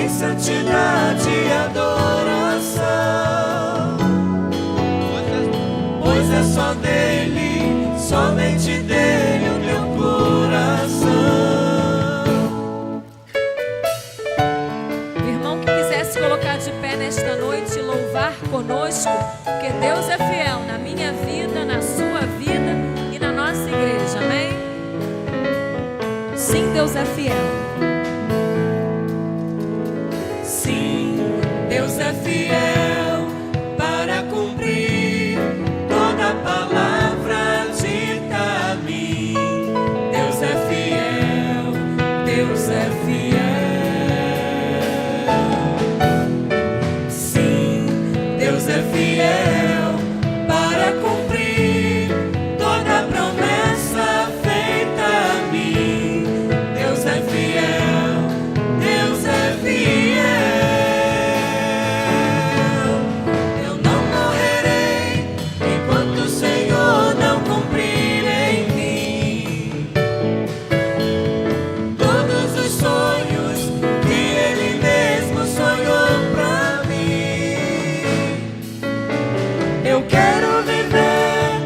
em santidade e adoração, pois é só dele, somente dele o meu coração. O irmão que quiser se colocar de pé nesta noite e louvar conosco, porque Deus é fiel na minha vida, na sua vida e na nossa igreja, amém? Sim, Deus é fiel. Sim, Deus é fiel para cumprir toda palavra dita a mim. Deus é fiel, Deus é fiel. Sim, Deus é fiel para cumprir toda promessa feita a mim. Deus é fiel, Deus é fiel. Eu não morrerei enquanto o Senhor não cumprir em mim todos os sonhos que Ele mesmo sonhou pra mim. Eu quero viver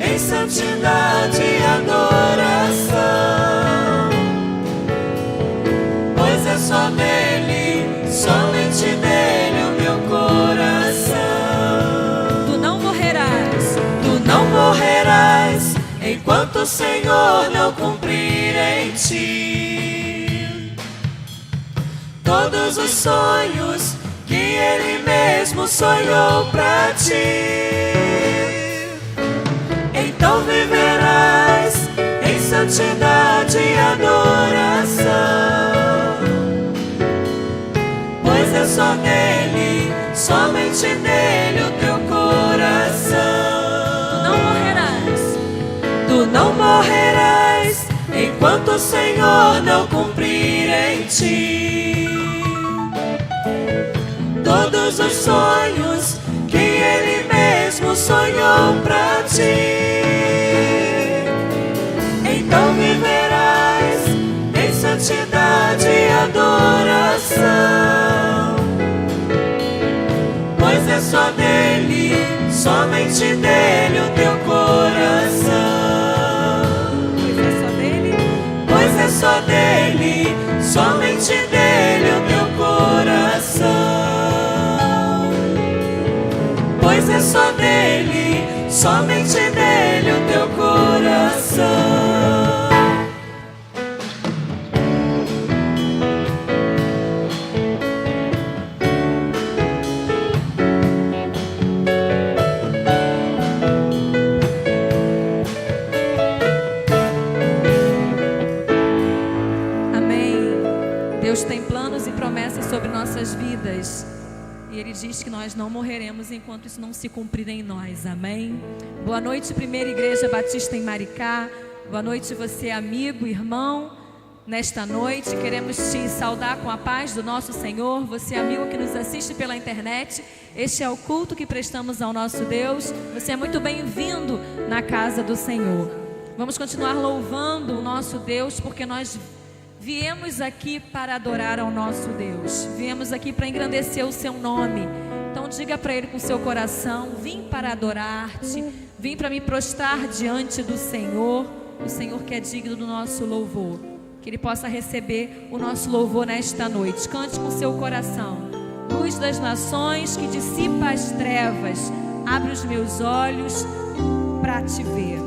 em santidade e adoração, pois é só nele, somente nele o meu coração. Tu não morrerás, Tu não morrerás enquanto o Senhor não cumprir em ti todos os sonhos que Ele mesmo sonhou pra ti. Então viverás em santidade e adoração, pois é só nele, somente nele o teu coração. não morrerás. Tu não morrerás enquanto o Senhor não cumprir em ti todos os sonhos que Ele mesmo sonhou pra ti. Então viverás em santidade e adoração, pois é só nele, somente nele o teu coração. Pois é só dele, Pois é só dele, somente dele o teu coração. Pois é só dele, somente dele o teu coração. Deus tem planos e promessas sobre nossas vidas. E Ele diz que nós não morreremos enquanto isso não se cumprir em nós. Amém? Boa noite, Primeira Igreja Batista em Maricá. Boa noite, você amigo, irmão. Nesta noite queremos te saudar com a paz do nosso Senhor. Você amigo que nos assiste pela internet, este é o culto que prestamos ao nosso Deus. Você é muito bem-vindo na casa do Senhor. Vamos continuar louvando o nosso Deus, porque nós viemos aqui para adorar ao nosso Deus. Viemos aqui para engrandecer o seu nome. Então diga para Ele com seu coração: vim para adorar-te, vim para me prostrar diante do Senhor. O Senhor que é digno do nosso louvor. Que Ele possa receber o nosso louvor nesta noite. Cante com seu coração: luz das nações que dissipa as trevas, abre os meus olhos para te ver.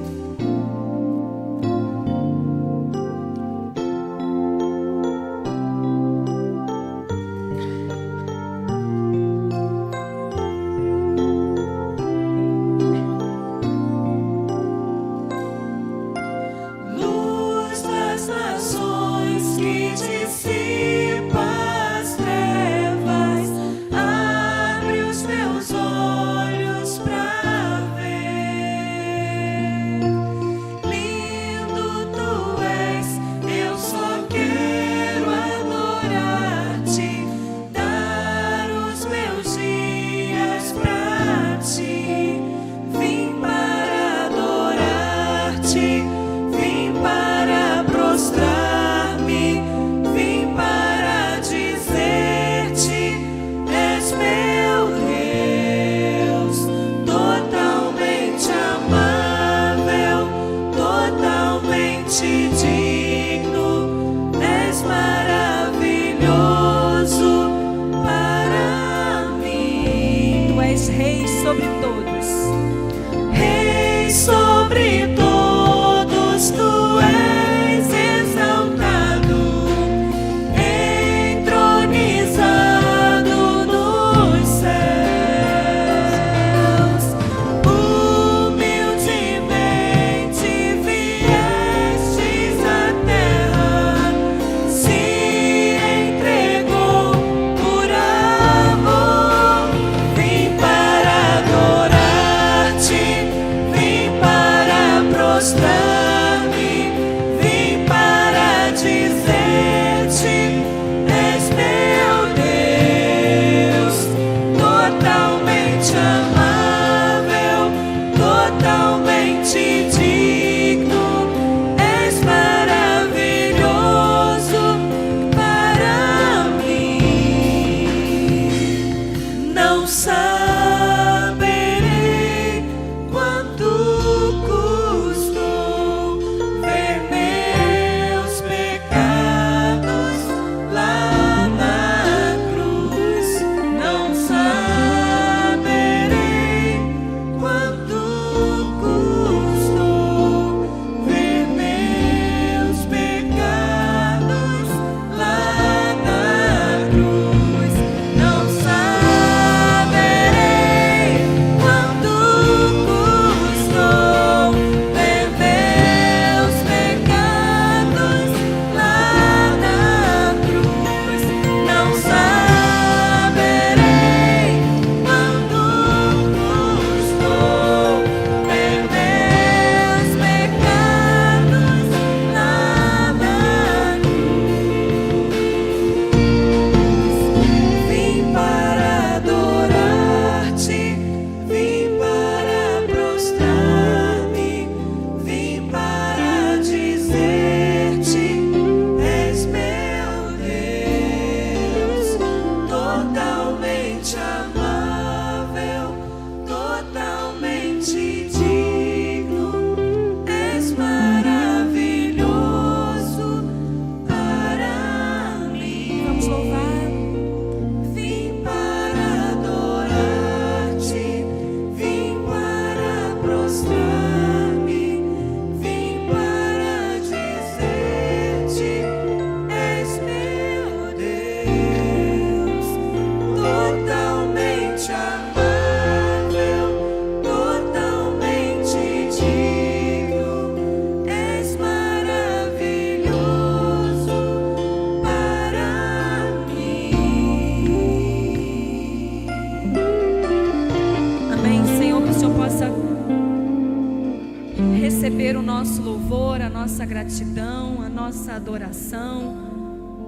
receber o nosso louvor, a nossa gratidão, a nossa adoração,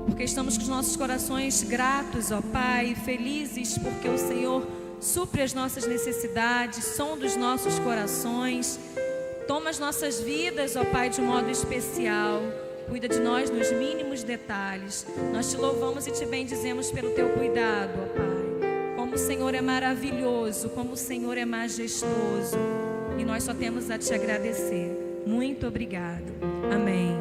porque estamos com os nossos corações gratos, ó Pai, felizes porque o Senhor supre as nossas necessidades, sonda os nossos corações, toma as nossas vidas, ó Pai, de um modo especial, cuida de nós nos mínimos detalhes. Nós te louvamos e te bendizemos pelo teu cuidado, ó Pai. Como o Senhor é maravilhoso, como o Senhor é majestoso, e nós só temos a te agradecer. Muito obrigado. Amém.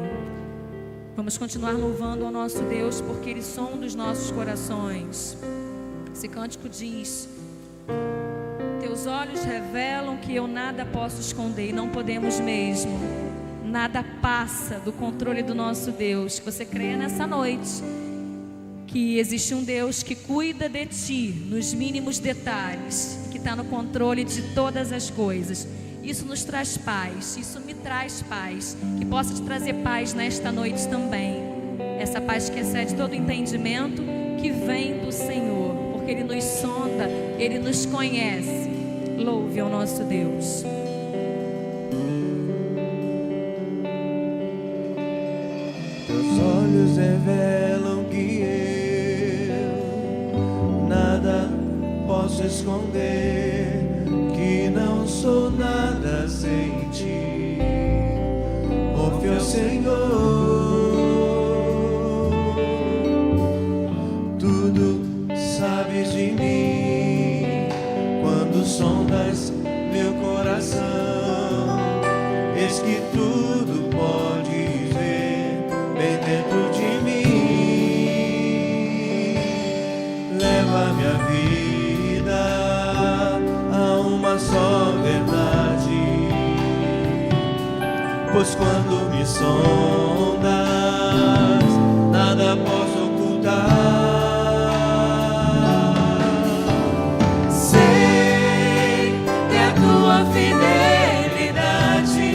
Vamos continuar louvando ao nosso Deus, porque Ele sonda os nossos corações. Esse cântico diz: teus olhos revelam que eu nada posso esconder, e não podemos mesmo. Nada passa do controle do nosso Deus. Que você creia nessa noite que existe um Deus que cuida de ti nos mínimos detalhes, que está no controle de todas as coisas. Isso nos traz paz, isso me traz paz, que possa te trazer paz nesta noite também. Essa paz que excede todo entendimento, que vem do Senhor, porque Ele nos sonda, Ele nos conhece. Louve ao nosso Deus. Teus olhos revelam que eu nada posso esconder, que não sou nada sem ti. Ouve, ó Senhor, tudo sabes de mim. Quando sondas meu coração, eis que tudo podes ver bem dentro de mim. Leva minha vida a uma só verdade, pois quando me sondas, nada posso ocultar. Sei que a tua fidelidade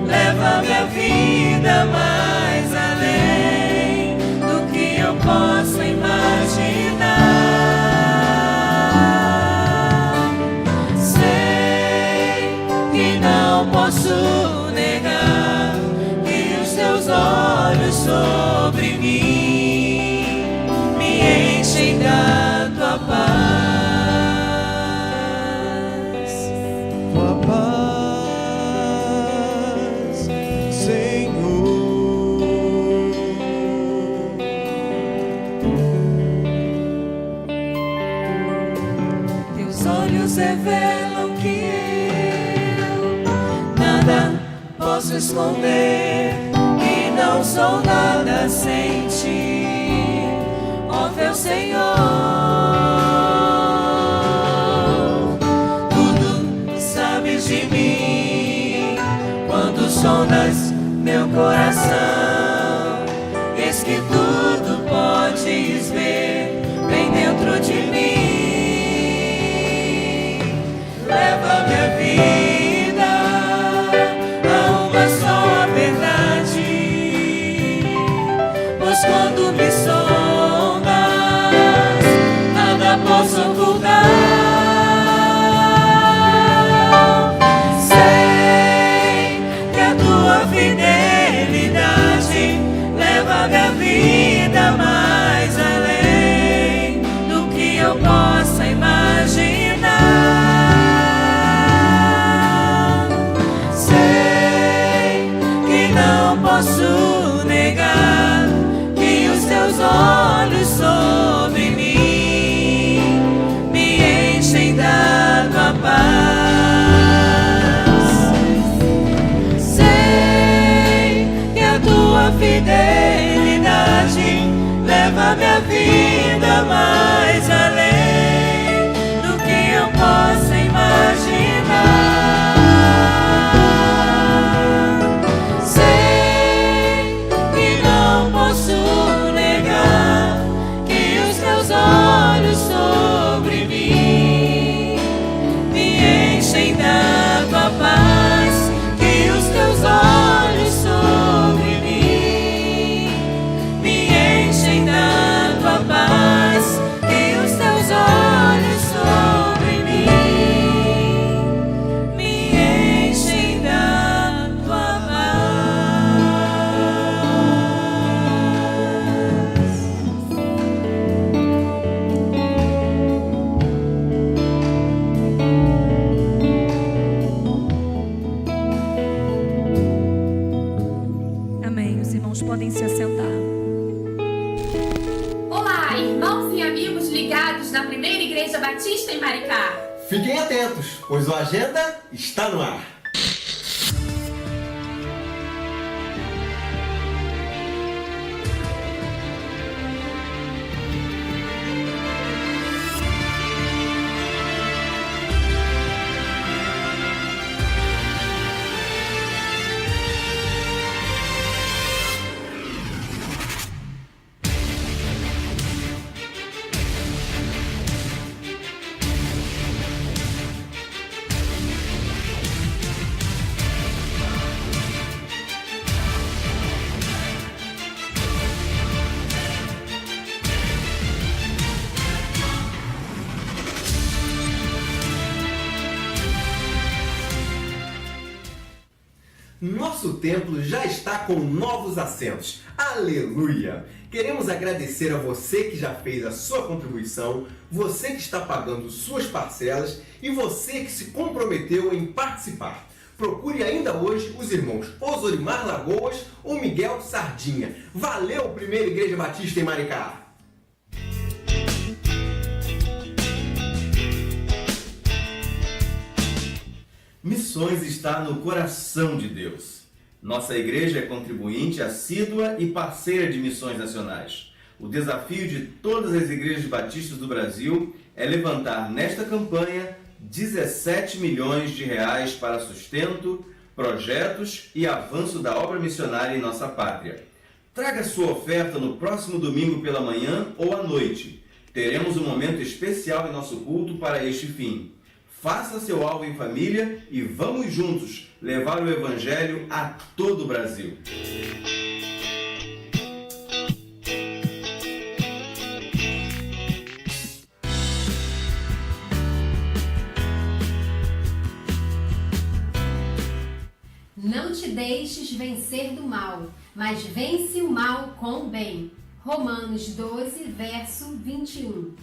leva minha vida mais além do que eu posso imaginar. Sei que não posso negar que os teus olhos sobre mim me enchem da tua paz. Tua paz, Senhor. Teus olhos revelam que eu nada posso esconder, que não sou nada sem ti. Ó meu Senhor, tudo sabes de mim. Quando sondas meu coração, eis que tudo podes ver bem dentro de mim. Leva minha vida a uma só verdade, pois quando me sondas, nada posso ocultar. Sei que a tua fidelidade eventos da Primeira Igreja Batista em Maricá. Fiquem atentos, pois o Agenda está no ar. Nosso templo já está com novos assentos. Aleluia! Queremos agradecer a você que já fez a sua contribuição, você que está pagando suas parcelas e você que se comprometeu em participar. Procure ainda hoje os irmãos Osorimar Lagoas ou Miguel Sardinha. Valeu, Primeira Igreja Batista em Maricá! Missões está no coração de Deus. Nossa igreja é contribuinte assídua e parceira de missões nacionais. O desafio de todas as igrejas batistas do Brasil é levantar nesta campanha 17 milhões de reais para sustento, projetos e avanço da obra missionária em nossa pátria. Traga sua oferta no próximo domingo pela manhã ou à noite. Teremos um momento especial em nosso culto para este fim. Faça seu alvo em família e vamos juntos levar o Evangelho a todo o Brasil. Não te deixes vencer do mal, mas vence o mal com o bem. Romanos 12, verso 21.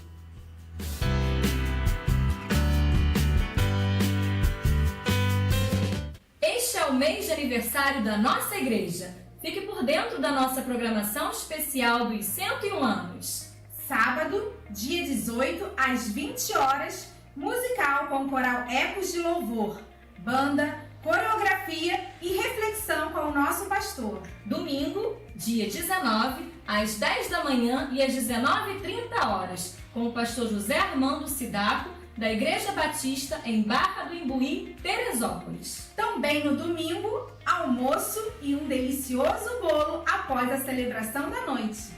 Este é o mês de aniversário da nossa igreja. Fique por dentro da nossa programação especial dos 101 anos. Sábado, dia 18, às 20 horas, musical com o coral Ecos de Louvor, banda, coreografia e reflexão com o nosso pastor. Domingo, dia 19, às 10 da manhã e às 19h30, com o pastor José Armando Sidaco, da Igreja Batista em Barra do Imbuí, Teresópolis. Também no domingo, almoço e um delicioso bolo após a celebração da noite.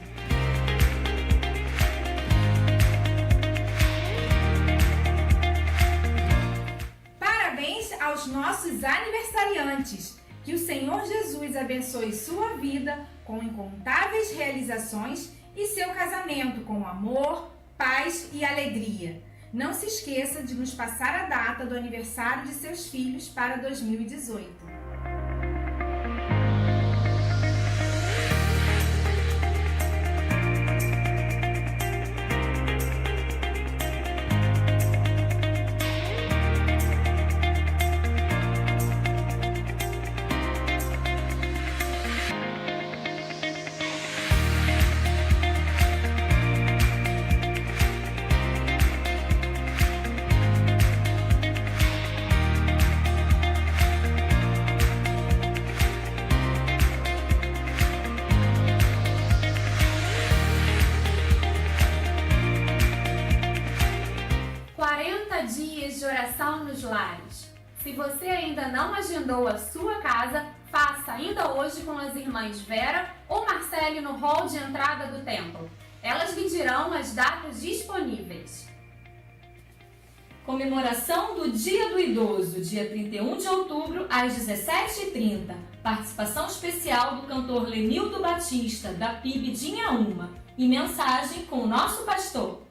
Parabéns aos nossos aniversariantes. Que o Senhor Jesus abençoe sua vida com incontáveis realizações e seu casamento com amor, paz e alegria. Não se esqueça de nos passar a data do aniversário de seus filhos para 2018. Nos lares. Se você ainda não agendou a sua casa, faça ainda hoje com as irmãs Vera ou Marcele no hall de entrada do templo. Elas lhe dirão as datas disponíveis. Comemoração do Dia do Idoso, dia 31 de outubro, às 17h30. Participação especial do cantor Lenildo Batista, da PIB de Inhaúma. E mensagem com o nosso pastor.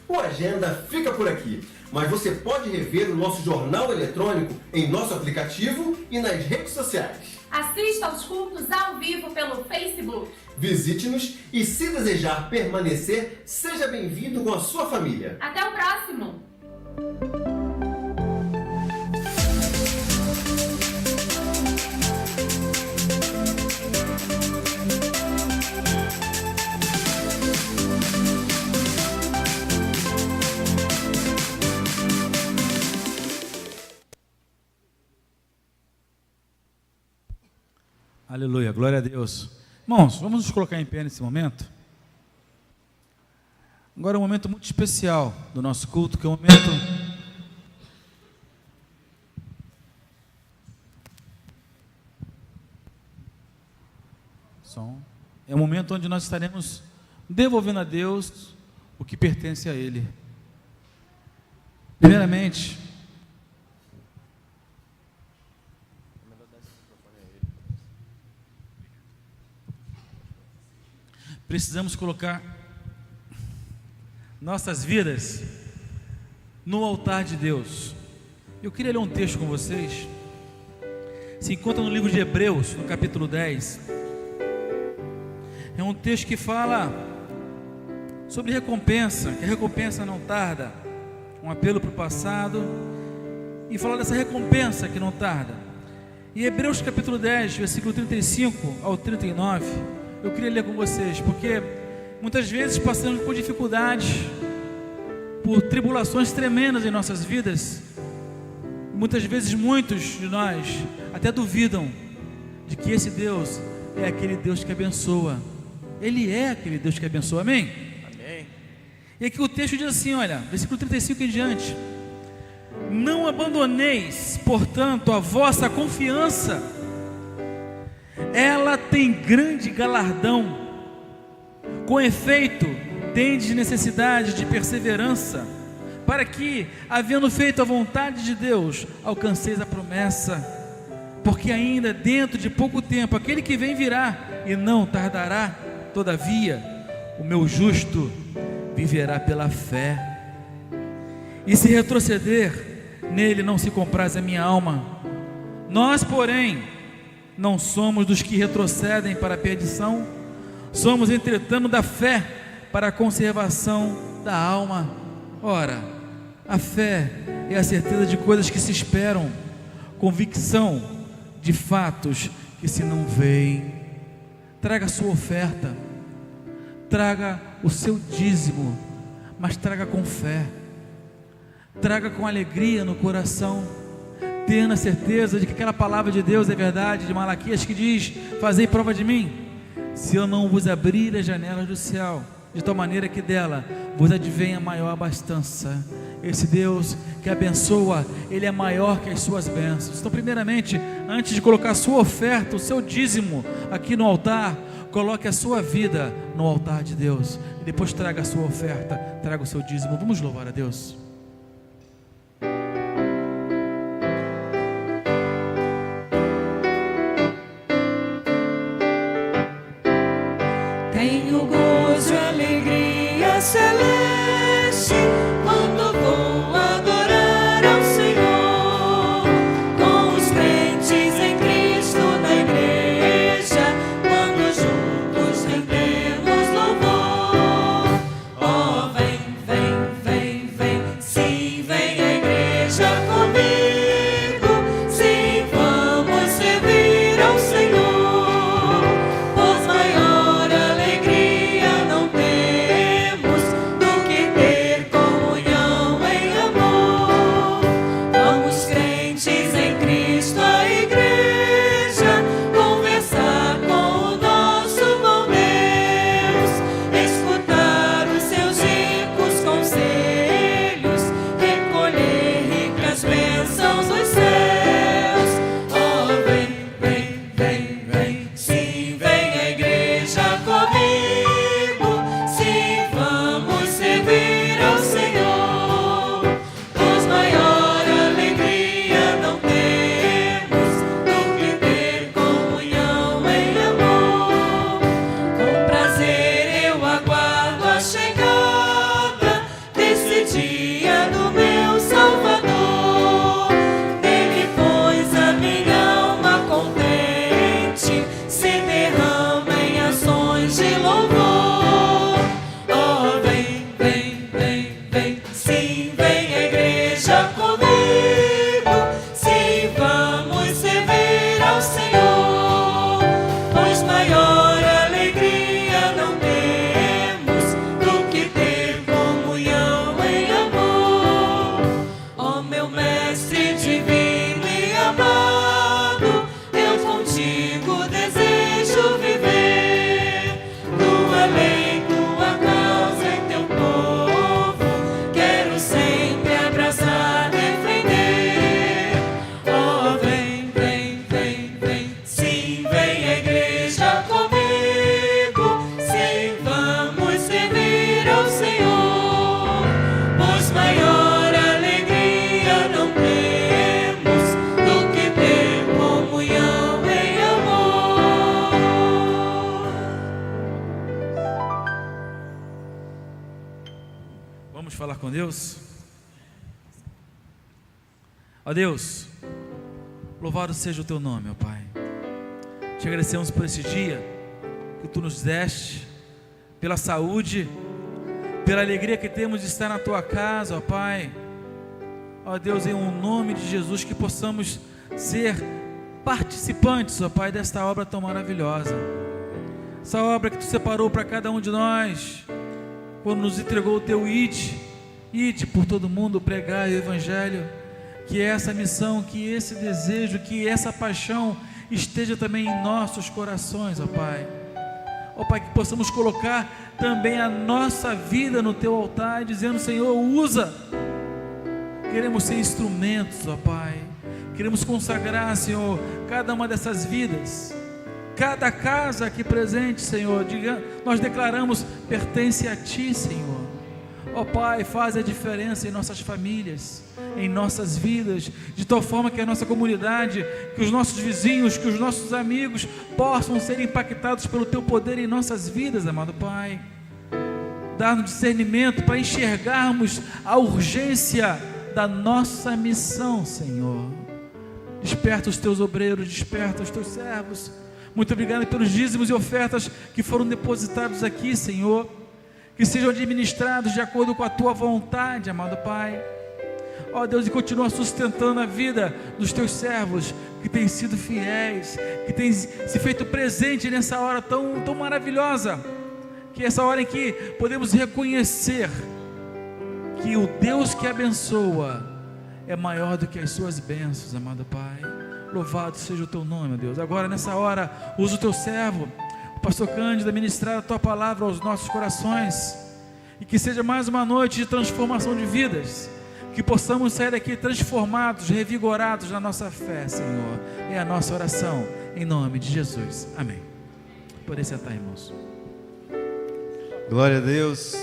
O Agenda fica por aqui, mas você pode rever o nosso jornal eletrônico em nosso aplicativo e nas redes sociais. Assista aos cultos ao vivo pelo Facebook. Visite-nos e, se desejar permanecer, seja bem-vindo com a sua família. Até o próximo! Aleluia, glória a Deus. Irmãos, vamos nos colocar em pé nesse momento. Agora é um momento muito especial do nosso culto, que é um momento... É um momento onde nós estaremos devolvendo a Deus o que pertence a Ele. Primeiramente, precisamos colocar nossas vidas no altar de Deus. Eu queria ler um texto com vocês. Se encontra no livro de Hebreus, no capítulo 10. É um texto que fala sobre recompensa, que a recompensa não tarda, um apelo para o passado, e fala dessa recompensa que não tarda. Em Hebreus capítulo 10, versículo 35 ao 39, eu queria ler com vocês, porque muitas vezes passamos por dificuldades, por tribulações tremendas em nossas vidas. Muitas vezes muitos de nós até duvidam de que esse Deus é aquele Deus que abençoa. Ele é aquele Deus que abençoa, amém? Amém. E aqui o texto diz assim, olha, versículo 35 em diante: não abandoneis, portanto, a vossa confiança, ela tem grande galardão. Com efeito, tendes necessidade de perseverança, para que, havendo feito a vontade de Deus, alcanceis a promessa. Porque ainda dentro de pouco tempo aquele que vem virá, e não tardará. Todavia, o meu justo viverá pela fé. E se retroceder, nele não se compraz a minha alma. Nós, porém, não somos dos que retrocedem para a perdição, somos, entretanto, da fé para a conservação da alma. Ora, a fé é a certeza de coisas que se esperam, convicção de fatos que se não veem. Traga a sua oferta, traga o seu dízimo, mas traga com fé, traga com alegria no coração, tendo a certeza de que aquela palavra de Deus é verdade, de Malaquias, que diz: fazei prova de mim, se eu não vos abrir as janelas do céu, de tal maneira que dela vos advenha maior abastança. Esse Deus que abençoa, Ele é maior que as suas bênçãos. Então, primeiramente, antes de colocar a sua oferta, o seu dízimo aqui no altar, coloque a sua vida no altar de Deus, e depois traga a sua oferta, traga o seu dízimo. Vamos louvar a Deus. Tenho gozo e alegria celeste quando vou adorar ao Senhor, com os crentes em Cristo na igreja, quando juntos rendemos louvor. Oh, vem, vem, vem, vem, sim, vem a igreja comigo, sim, vamos servir ao Senhor, pois maior alegria não temos do falar com Deus? Ó Deus, louvado seja o teu nome, ó Pai. Te agradecemos por esse dia que tu nos deste, pela saúde, pela alegria que temos de estar na tua casa, ó Pai. Ó Deus, em nome de Jesus, que possamos ser participantes, ó Pai, desta obra tão maravilhosa. Essa obra que tu separou para cada um de nós, quando nos entregou o teu ide por todo mundo, pregar o Evangelho. Que essa missão, que esse desejo, que essa paixão esteja também em nossos corações, ó Pai. Ó Pai, que possamos colocar também a nossa vida no teu altar, dizendo: Senhor, usa. Queremos ser instrumentos, ó Pai. Queremos consagrar, Senhor, cada uma dessas vidas. Cada casa aqui presente, Senhor, nós declaramos: pertence a Ti, Senhor. Ó Pai, faz a diferença em nossas famílias, em nossas vidas, de tal forma que a nossa comunidade, que os nossos vizinhos, que os nossos amigos possam ser impactados pelo Teu poder em nossas vidas, amado Pai. Dá-nos discernimento para enxergarmos a urgência da nossa missão, Senhor. Desperta os Teus obreiros, desperta os Teus servos. Muito obrigado pelos dízimos e ofertas que foram depositados aqui, Senhor. Que sejam administrados de acordo com a Tua vontade, amado Pai. Ó Deus, e continua sustentando a vida dos Teus servos, que têm sido fiéis, que têm se feito presente nessa hora tão maravilhosa, que é essa hora em que podemos reconhecer que o Deus que abençoa é maior do que as suas bênçãos, amado Pai. Louvado seja o Teu nome, Deus. Agora, nessa hora, usa o Teu servo, o pastor Cândido, a ministrar a Tua palavra aos nossos corações, e que seja mais uma noite de transformação de vidas, que possamos sair daqui transformados, revigorados na nossa fé, Senhor. É a nossa oração, em nome de Jesus. Amém. Podem sentar, irmãos. Glória a Deus.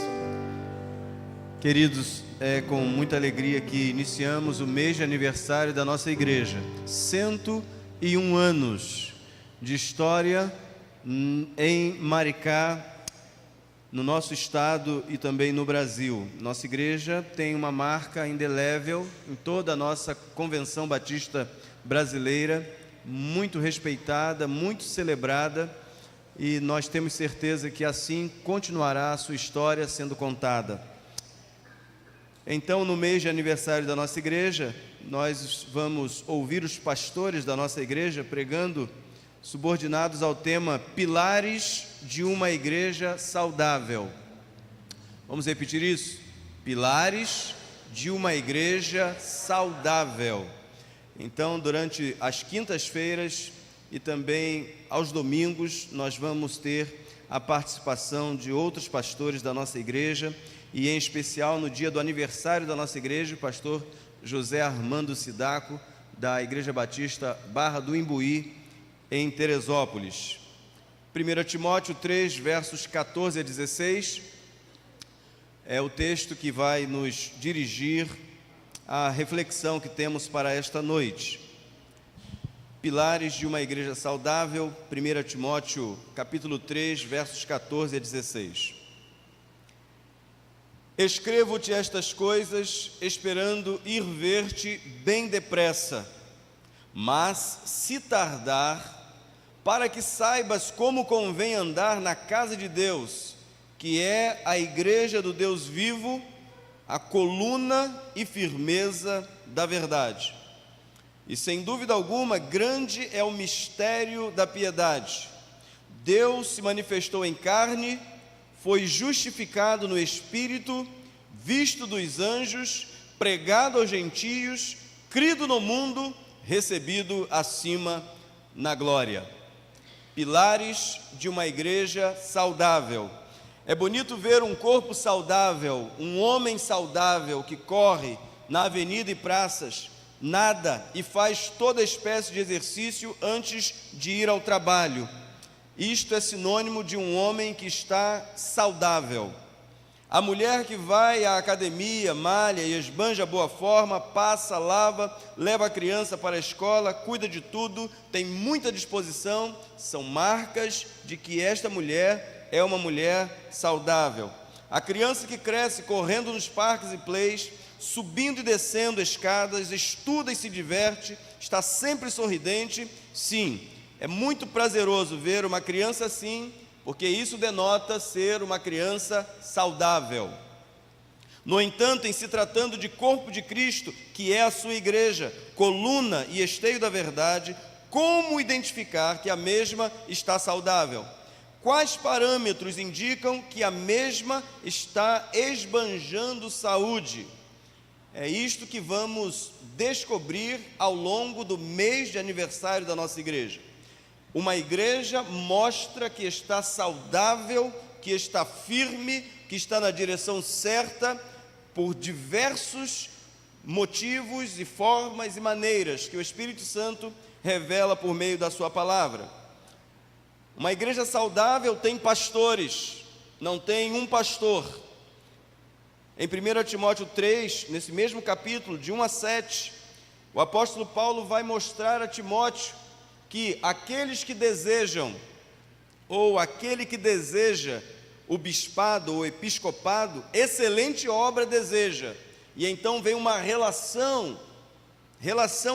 Queridos, é com muita alegria que iniciamos o mês de aniversário da nossa igreja. 101 anos de história em Maricá, no nosso estado e também no Brasil. Nossa igreja tem uma marca indelével em toda a nossa Convenção Batista Brasileira, muito respeitada, muito celebrada, e nós temos certeza que assim continuará a sua história sendo contada. Então, no mês de aniversário da nossa igreja, nós vamos ouvir os pastores da nossa igreja pregando, subordinados ao tema Pilares de uma Igreja Saudável. Vamos repetir isso? Pilares de uma Igreja Saudável. Então, durante as quintas-feiras e também aos domingos, nós vamos ter a participação de outros pastores da nossa igreja, e em especial no dia do aniversário da nossa igreja, o pastor José Armando Sidaco, da Igreja Batista Barra do Imbuí, em Teresópolis. 1 Timóteo 3, versos 14 a 16, é o texto que vai nos dirigir à reflexão que temos para esta noite. Pilares de uma Igreja Saudável, 1 Timóteo capítulo 3, versos 14 a 16. Escrevo-te estas coisas, esperando ir ver-te bem depressa, mas se tardar, para que saibas como convém andar na casa de Deus, que é a igreja do Deus vivo, a coluna e firmeza da verdade. E sem dúvida alguma, grande é o mistério da piedade. Deus se manifestou em carne, foi justificado no Espírito, visto dos anjos, pregado aos gentios, crido no mundo, recebido acima na glória. Pilares de uma igreja saudável. É bonito ver um corpo saudável, um homem saudável que corre na avenida e praças, nada e faz toda espécie de exercício antes de ir ao trabalho. Isto é sinônimo de um homem que está saudável. A mulher que vai à academia, malha e esbanja boa forma, passa, lava, leva a criança para a escola, cuida de tudo, tem muita disposição, são marcas de que esta mulher é uma mulher saudável. A criança que cresce correndo nos parques e plays, subindo e descendo escadas, estuda e se diverte, está sempre sorridente. Sim, é muito prazeroso ver uma criança assim, porque isso denota ser uma criança saudável. No entanto, em se tratando de corpo de Cristo, que é a sua igreja, coluna e esteio da verdade, como identificar que a mesma está saudável? Quais parâmetros indicam que a mesma está esbanjando saúde? É isto que vamos descobrir ao longo do mês de aniversário da nossa igreja. Uma igreja mostra que está saudável, que está firme, que está na direção certa, por diversos motivos e formas e maneiras que o Espírito Santo revela por meio da sua palavra. Uma igreja saudável tem pastores, não tem um pastor. Em 1 Timóteo 3, nesse mesmo capítulo, de 1 a 7, o apóstolo Paulo vai mostrar a Timóteo que aqueles que desejam, ou aquele que deseja o bispado ou episcopado, excelente obra deseja. E então vem uma relação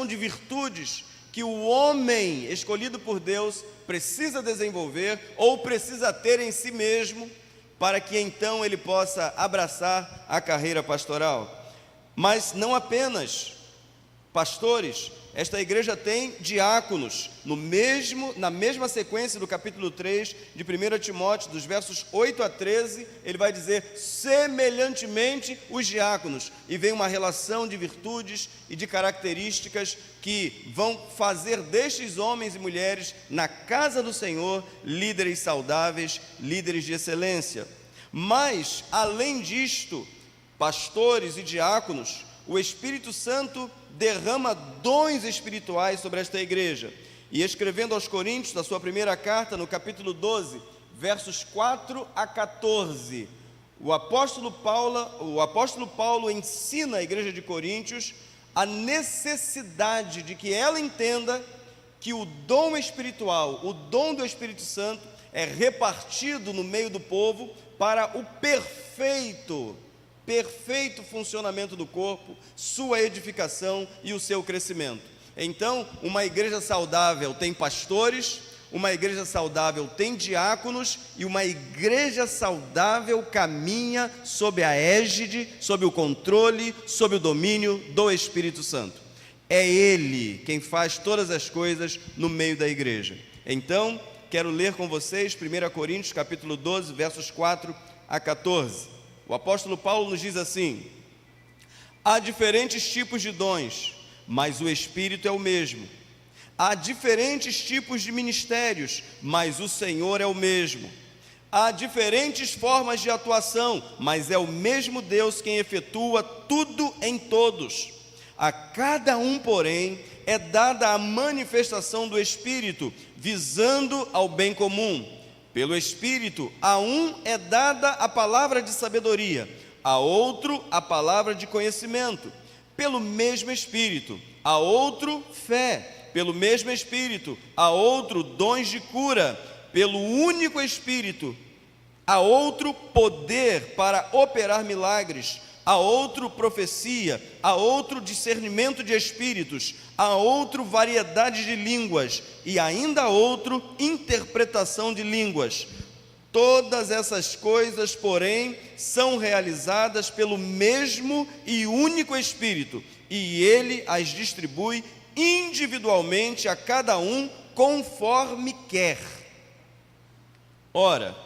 de virtudes que o homem escolhido por Deus precisa desenvolver ou precisa ter em si mesmo, para que então ele possa abraçar a carreira pastoral. Mas não apenas pastores, esta igreja tem diáconos. Na mesma sequência do capítulo 3 de 1 Timóteo, dos versos 8 a 13, ele vai dizer, semelhantemente os diáconos, e vem uma relação de virtudes e de características que vão fazer destes homens e mulheres, na casa do Senhor, líderes saudáveis, líderes de excelência. Mas, além disto, pastores e diáconos, o Espírito Santo derrama dons espirituais sobre esta igreja. E escrevendo aos Coríntios, na sua primeira carta, no capítulo 12, versos 4 a 14, o apóstolo Paulo ensina a igreja de Coríntios a necessidade de que ela entenda que o dom espiritual, o dom do Espírito Santo, é repartido no meio do povo para o perfeito funcionamento do corpo, sua edificação e o seu crescimento. Então, uma igreja saudável tem pastores, uma igreja saudável tem diáconos, e uma igreja saudável caminha sob a égide, sob o controle, sob o domínio do Espírito Santo. É Ele quem faz todas as coisas no meio da igreja. Então, quero ler com vocês 1 Coríntios capítulo 12, versos 4 a 14. O apóstolo Paulo nos diz assim: há diferentes tipos de dons, mas o Espírito é o mesmo. Há diferentes tipos de ministérios, mas o Senhor é o mesmo. Há diferentes formas de atuação, mas é o mesmo Deus quem efetua tudo em todos. A cada um, porém, é dada a manifestação do Espírito, visando ao bem comum. Pelo Espírito, a um é dada a palavra de sabedoria, a outro a palavra de conhecimento. Pelo mesmo Espírito, a outro fé. Pelo mesmo Espírito, a outro dons de cura. Pelo único Espírito, a outro poder para operar milagres. A outro profecia, a outro discernimento de espíritos, a outro variedade de línguas, e ainda a outro interpretação de línguas. Todas essas coisas, porém, são realizadas pelo mesmo e único Espírito, e Ele as distribui individualmente a cada um conforme quer. Ora,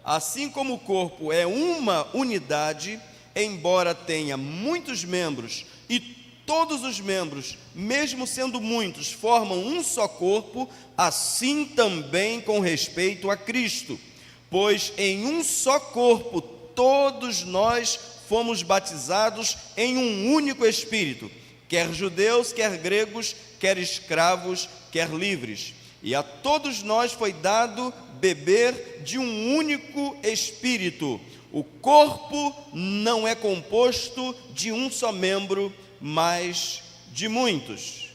assim como o corpo é uma unidade, embora tenha muitos membros, e todos os membros, mesmo sendo muitos, formam um só corpo, assim também com respeito a Cristo. Pois em um só corpo todos nós fomos batizados em um único Espírito, quer judeus, quer gregos, quer escravos, quer livres. E a todos nós foi dado beber de um único Espírito. O corpo não é composto de um só membro, mas de muitos.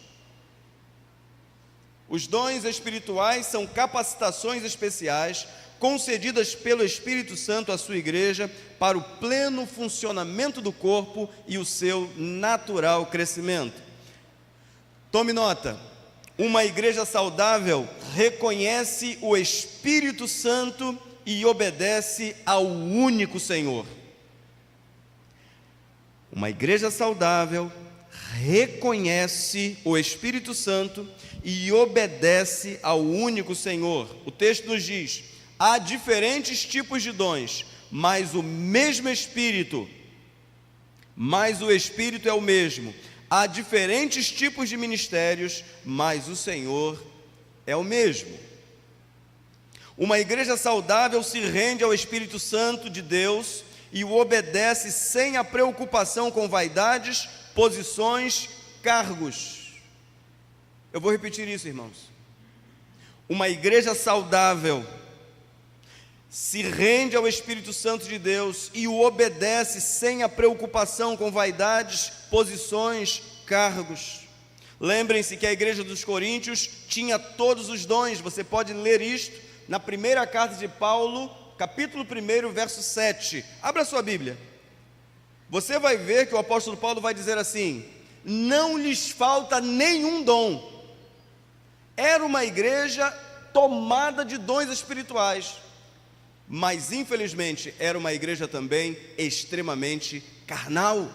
Os dons espirituais são capacitações especiais concedidas pelo Espírito Santo à sua igreja para o pleno funcionamento do corpo e o seu natural crescimento. Tome nota: uma igreja saudável reconhece o Espírito Santo e obedece ao único Senhor. Uma igreja saudável reconhece o Espírito Santo e obedece ao único Senhor. O texto nos diz: há diferentes tipos de dons, mas o mesmo Espírito, mas o Espírito é o mesmo. Há diferentes tipos de ministérios, mas o Senhor é o mesmo. Uma igreja saudável se rende ao Espírito Santo de Deus e o obedece sem a preocupação com vaidades, posições, cargos. Eu vou repetir isso, irmãos. Uma igreja saudável se rende ao Espírito Santo de Deus e o obedece sem a preocupação com vaidades, posições, cargos. Lembrem-se que a igreja dos Coríntios tinha todos os dons. Você pode ler isto na primeira carta de Paulo, capítulo 1, verso 7. Abra sua Bíblia. Você vai ver que o apóstolo Paulo vai dizer assim: não lhes falta nenhum dom. Era uma igreja tomada de dons espirituais, mas infelizmente era uma igreja também extremamente carnal.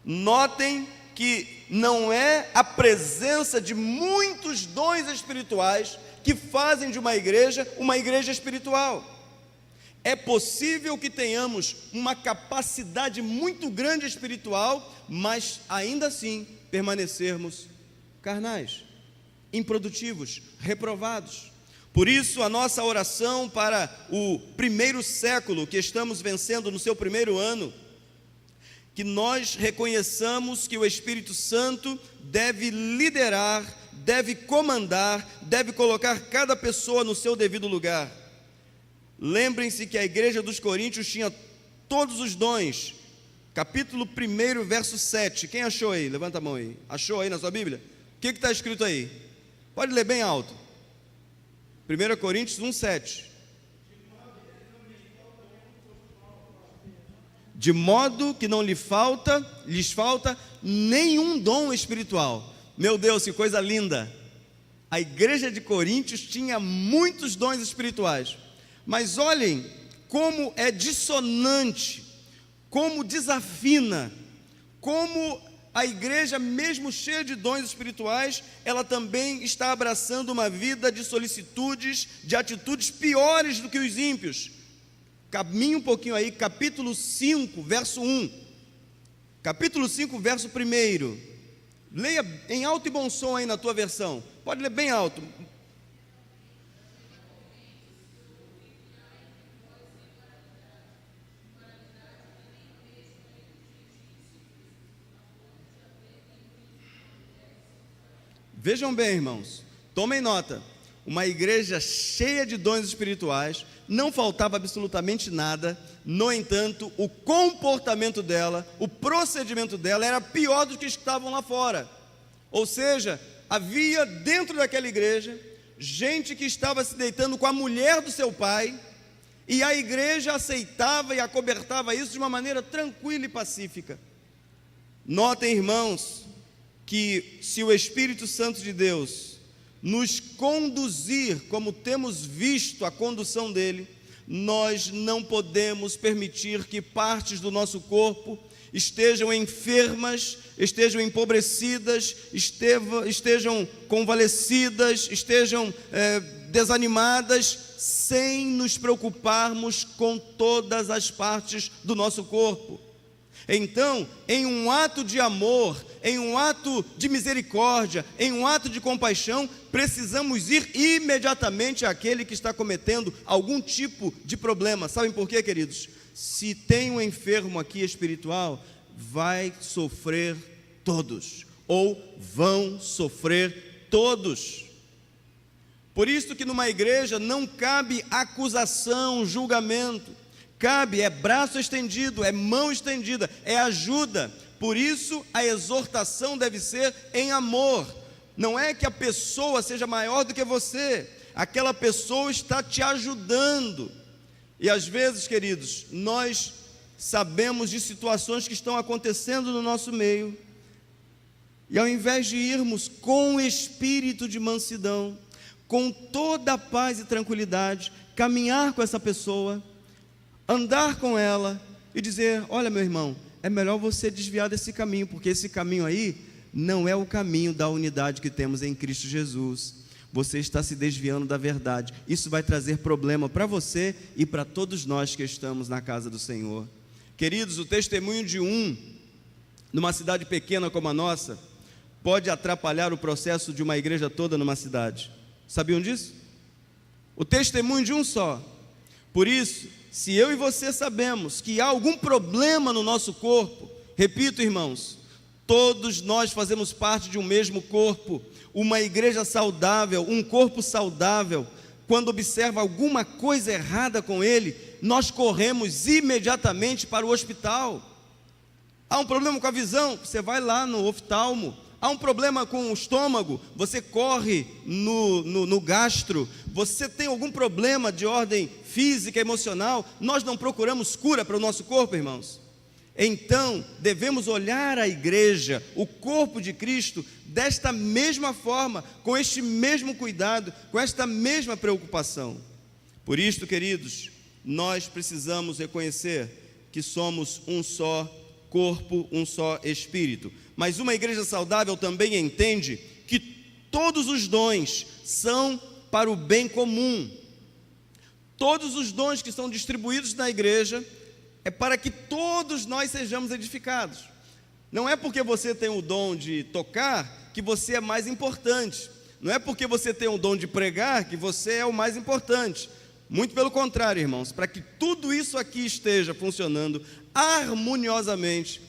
Notem que não é a presença de muitos dons espirituais que fazem de uma igreja espiritual. É possível que tenhamos uma capacidade muito grande espiritual, mas ainda assim permanecermos carnais, improdutivos, reprovados. Por isso, a nossa oração para o primeiro século que estamos vencendo no seu primeiro ano, que nós reconheçamos que o Espírito Santo deve liderar, deve comandar, deve colocar cada pessoa no seu devido lugar. Lembrem-se que a igreja dos Coríntios tinha todos os dons. Capítulo 1, verso 7. Quem achou aí? Levanta a mão aí. Achou aí na sua Bíblia? O que está escrito aí? Pode ler bem alto. 1 Coríntios 1, 7. De modo que não lhes falta nenhum dom espiritual. Meu Deus, que coisa linda! A igreja de Coríntios tinha muitos dons espirituais. Mas olhem como é dissonante, como desafina, como a igreja, mesmo cheia de dons espirituais, ela também está abraçando uma vida de solicitudes, de atitudes piores do que os ímpios. Caminhe um pouquinho aí, capítulo 5, verso 1. Capítulo 5, verso 1. Leia em alto e bom som aí na tua versão. Pode ler bem alto. Vejam bem, irmãos, tomem nota. Uma igreja cheia de dons espirituais, não faltava absolutamente nada. No entanto, o comportamento dela, o procedimento dela era pior do que estavam lá fora. Ou seja, havia dentro daquela igreja gente que estava se deitando com a mulher do seu pai, e a igreja aceitava e acobertava isso de uma maneira tranquila e pacífica. Notem, irmãos, que se o Espírito Santo de Deus nos conduzir como temos visto a condução dele, nós não podemos permitir que partes do nosso corpo estejam enfermas, estejam empobrecidas, estejam convalescidas, estejam desanimadas, sem nos preocuparmos com todas as partes do nosso corpo. Então, em um ato de amor, em um ato de misericórdia, em um ato de compaixão, precisamos ir imediatamente àquele que está cometendo algum tipo de problema. Sabem por quê, queridos? Se tem um enfermo aqui espiritual, vai sofrer todos, ou vão sofrer todos. Por isso que numa igreja não cabe acusação, julgamento. Cabe, é braço estendido, é mão estendida, é ajuda. Por isso a exortação deve ser em amor. Não é que a pessoa seja maior do que você, aquela pessoa está te ajudando. E às vezes, queridos, nós sabemos de situações que estão acontecendo no nosso meio, e ao invés de irmos com espírito de mansidão, com toda a paz e tranquilidade, caminhar com essa pessoa, andar com ela e dizer: olha, meu irmão, é melhor você desviar desse caminho, porque esse caminho aí não é o caminho da unidade que temos em Cristo Jesus. Você está se desviando da verdade. Isso vai trazer problema para você e para todos nós que estamos na casa do Senhor. Queridos, o testemunho de numa cidade pequena como a nossa, pode atrapalhar o processo de uma igreja toda numa cidade. Sabiam disso? O testemunho de um só. Por isso, se eu e você sabemos que há algum problema no nosso corpo, repito, irmãos, todos nós fazemos parte de um mesmo corpo. Uma igreja saudável, um corpo saudável, quando observa alguma coisa errada com ele, nós corremos imediatamente para o hospital. Há um problema com a visão, você vai lá no oftalmo. Há um problema com o estômago, você corre no gastro. Você tem algum problema de ordem física, emocional, nós não procuramos cura para o nosso corpo, irmãos? Então, devemos olhar a igreja, o corpo de Cristo, desta mesma forma, com este mesmo cuidado, com esta mesma preocupação. Por isto, queridos, nós precisamos reconhecer que somos um só corpo, um só espírito. Mas uma igreja saudável também entende que todos os dons são para o bem comum. Todos os dons que são distribuídos na igreja é para que todos nós sejamos edificados. Não é porque você tem o dom de tocar que você é mais importante. Não é porque você tem o dom de pregar que você é o mais importante. Muito pelo contrário, irmãos, para que tudo isso aqui esteja funcionando harmoniosamente,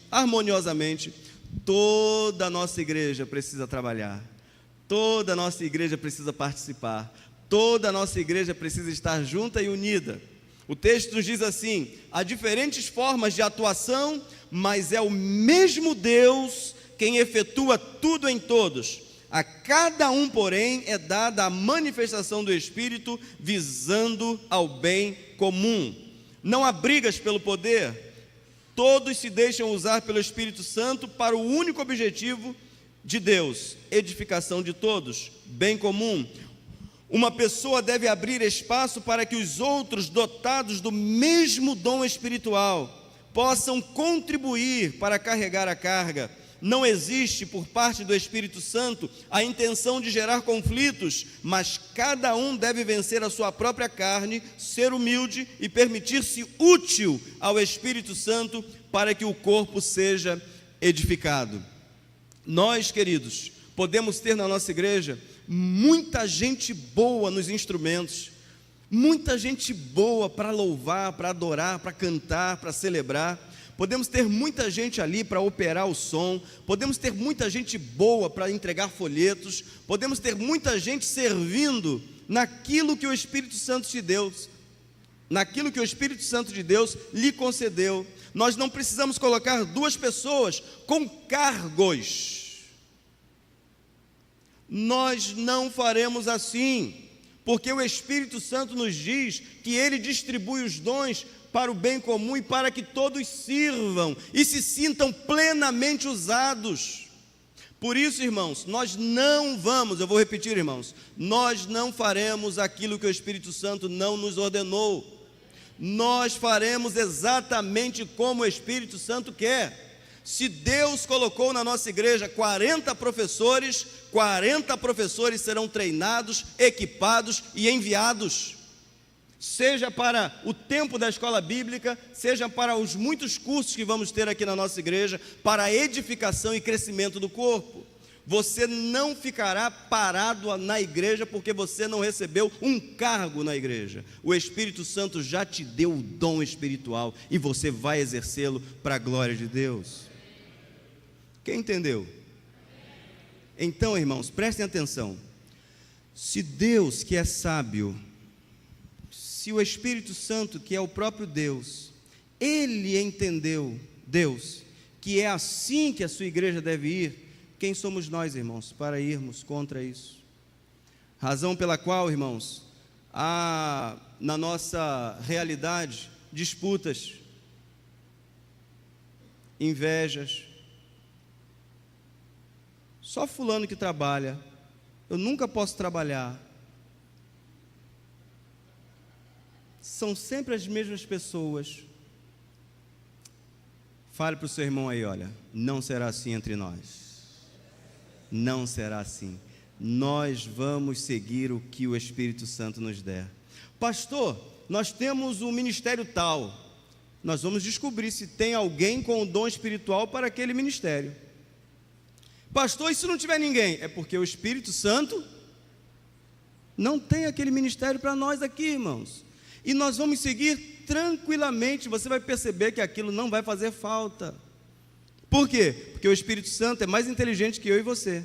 toda a nossa igreja precisa trabalhar, toda a nossa igreja precisa participar, toda a nossa igreja precisa estar junta e unida. O texto nos diz assim: há diferentes formas de atuação, mas é o mesmo Deus quem efetua tudo em todos. A cada um, porém, é dada a manifestação do Espírito, visando ao bem comum. Não há brigas pelo poder, todos se deixam usar pelo Espírito Santo para o único objetivo de Deus: edificação de todos, bem comum. Uma pessoa deve abrir espaço para que os outros, dotados do mesmo dom espiritual, possam contribuir para carregar a carga. Não existe, por parte do Espírito Santo, a intenção de gerar conflitos, mas cada um deve vencer a sua própria carne, ser humilde e permitir-se útil ao Espírito Santo para que o corpo seja edificado. Nós, queridos, podemos ter na nossa igreja muita gente boa nos instrumentos, muita gente boa para louvar, para adorar, para cantar, para celebrar. Podemos ter muita gente ali para operar o som, podemos ter muita gente boa para entregar folhetos, podemos ter muita gente servindo naquilo que o Espírito Santo te deu, naquilo que o Espírito Santo de Deus lhe concedeu. Nós não precisamos colocar duas pessoas com cargos. Nós não faremos assim, porque o Espírito Santo nos diz que Ele distribui os dons para o bem comum e para que todos sirvam e se sintam plenamente usados. Por isso, irmãos, nós não vamos, eu vou repetir, irmãos, nós não faremos aquilo que o Espírito Santo não nos ordenou. Nós faremos exatamente como o Espírito Santo quer. Se Deus colocou na nossa igreja 40 professores serão treinados, equipados e enviados, seja para o tempo da escola bíblica, seja para os muitos cursos que vamos ter aqui na nossa igreja, para a edificação e crescimento do corpo. Você não ficará parado na igreja porque você não recebeu um cargo na igreja. O Espírito Santo já te deu o dom espiritual e você vai exercê-lo para a glória de Deus. Quem entendeu? Então, irmãos, prestem atenção. Se Deus, que é sábio, se o Espírito Santo, que é o próprio Deus, Ele entendeu, Deus, que é assim que a sua igreja deve ir, quem somos nós, irmãos, para irmos contra isso? Razão pela qual, irmãos, há na nossa realidade disputas, invejas. Só fulano que trabalha, eu nunca posso trabalhar. São sempre as mesmas pessoas. Fale para o seu irmão aí, olha, não será assim entre nós. Não será assim. Nós vamos seguir o que o Espírito Santo nos der. Pastor, nós temos um ministério tal. Nós vamos descobrir se tem alguém com o dom espiritual para aquele ministério. Pastor, e se não tiver ninguém? É porque o Espírito Santo não tem aquele ministério para nós aqui, irmãos. E nós vamos seguir tranquilamente. Você vai perceber que aquilo não vai fazer falta. Por quê? Porque o Espírito Santo é mais inteligente que eu e você.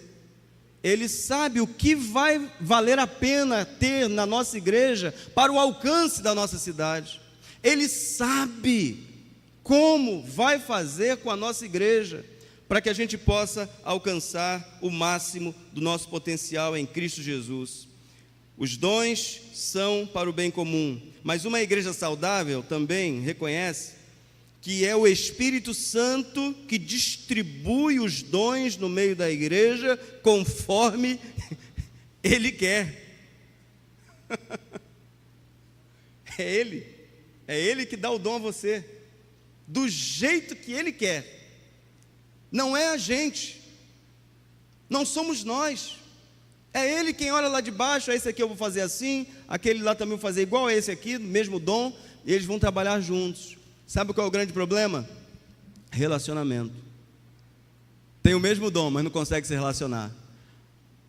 Ele sabe o que vai valer a pena ter na nossa igreja para o alcance da nossa cidade. Ele sabe como vai fazer com a nossa igreja para que a gente possa alcançar o máximo do nosso potencial em Cristo Jesus. Os dons são para o bem comum, mas uma igreja saudável também reconhece que é o Espírito Santo que distribui os dons no meio da igreja conforme Ele quer. É Ele que dá o dom a você, do jeito que Ele quer. Não é a gente, não somos nós. É Ele quem olha lá de baixo, esse aqui eu vou fazer assim, aquele lá também vou fazer igual a esse aqui, mesmo dom, e eles vão trabalhar juntos. Sabe qual é o grande problema? Relacionamento. Tem o mesmo dom, mas não consegue se relacionar.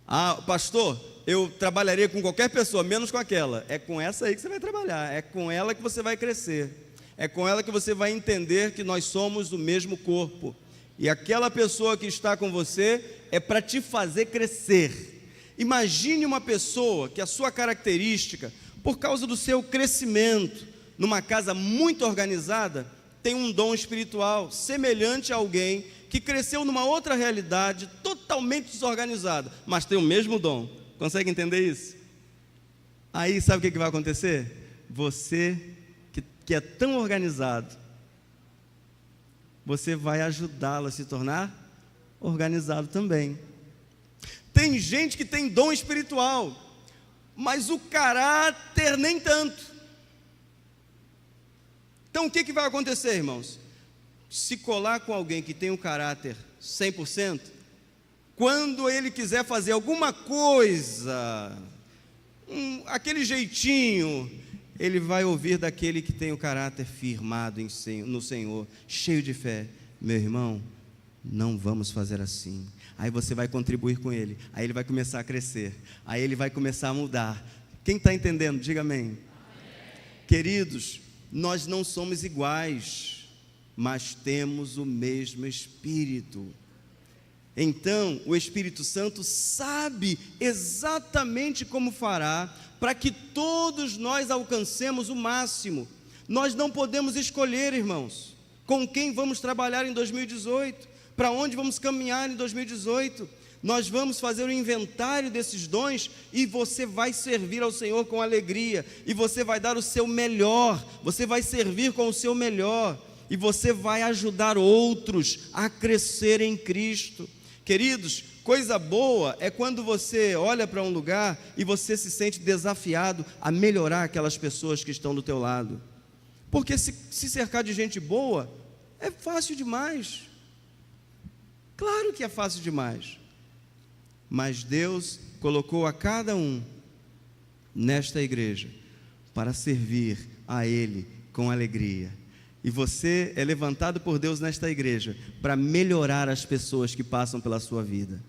Ah, pastor, eu trabalharia com qualquer pessoa, menos com aquela. É com essa aí que você vai trabalhar, é com ela que você vai crescer, é com ela que você vai entender que nós somos do mesmo corpo. E aquela pessoa que está com você é para te fazer crescer. Imagine uma pessoa que a sua característica, por causa do seu crescimento, numa casa muito organizada, tem um dom espiritual semelhante a alguém que cresceu numa outra realidade totalmente desorganizada, mas tem o mesmo dom. Consegue entender isso? Aí sabe o que vai acontecer? Você que é tão organizado, você vai ajudá-lo a se tornar organizado também. Tem gente que tem dom espiritual, mas o caráter nem tanto. Então o que vai acontecer, irmãos? Se colar com alguém que tem um caráter 100%, quando ele quiser fazer alguma coisa, aquele jeitinho, ele vai ouvir daquele que tem o caráter firmado no Senhor, cheio de fé. Meu irmão, não vamos fazer assim. Aí você vai contribuir com ele, aí ele vai começar a crescer, aí ele vai começar a mudar. Quem está entendendo? Diga amém. Amém. Queridos, nós não somos iguais, mas temos o mesmo Espírito. Então, o Espírito Santo sabe exatamente como fará para que todos nós alcancemos o máximo. Nós não podemos escolher, irmãos, com quem vamos trabalhar em 2018, para onde vamos caminhar em 2018. Nós vamos fazer o inventário desses dons e você vai servir ao Senhor com alegria, e você vai dar o seu melhor, você vai servir com o seu melhor, e você vai ajudar outros a crescer em Cristo. Queridos, coisa boa é quando você olha para um lugar e você se sente desafiado a melhorar aquelas pessoas que estão do teu lado, porque se cercar de gente boa é fácil demais. Claro que é fácil demais. Mas Deus colocou a cada um nesta igreja para servir a Ele com alegria. E você é levantado por Deus nesta igreja para melhorar as pessoas que passam pela sua vida.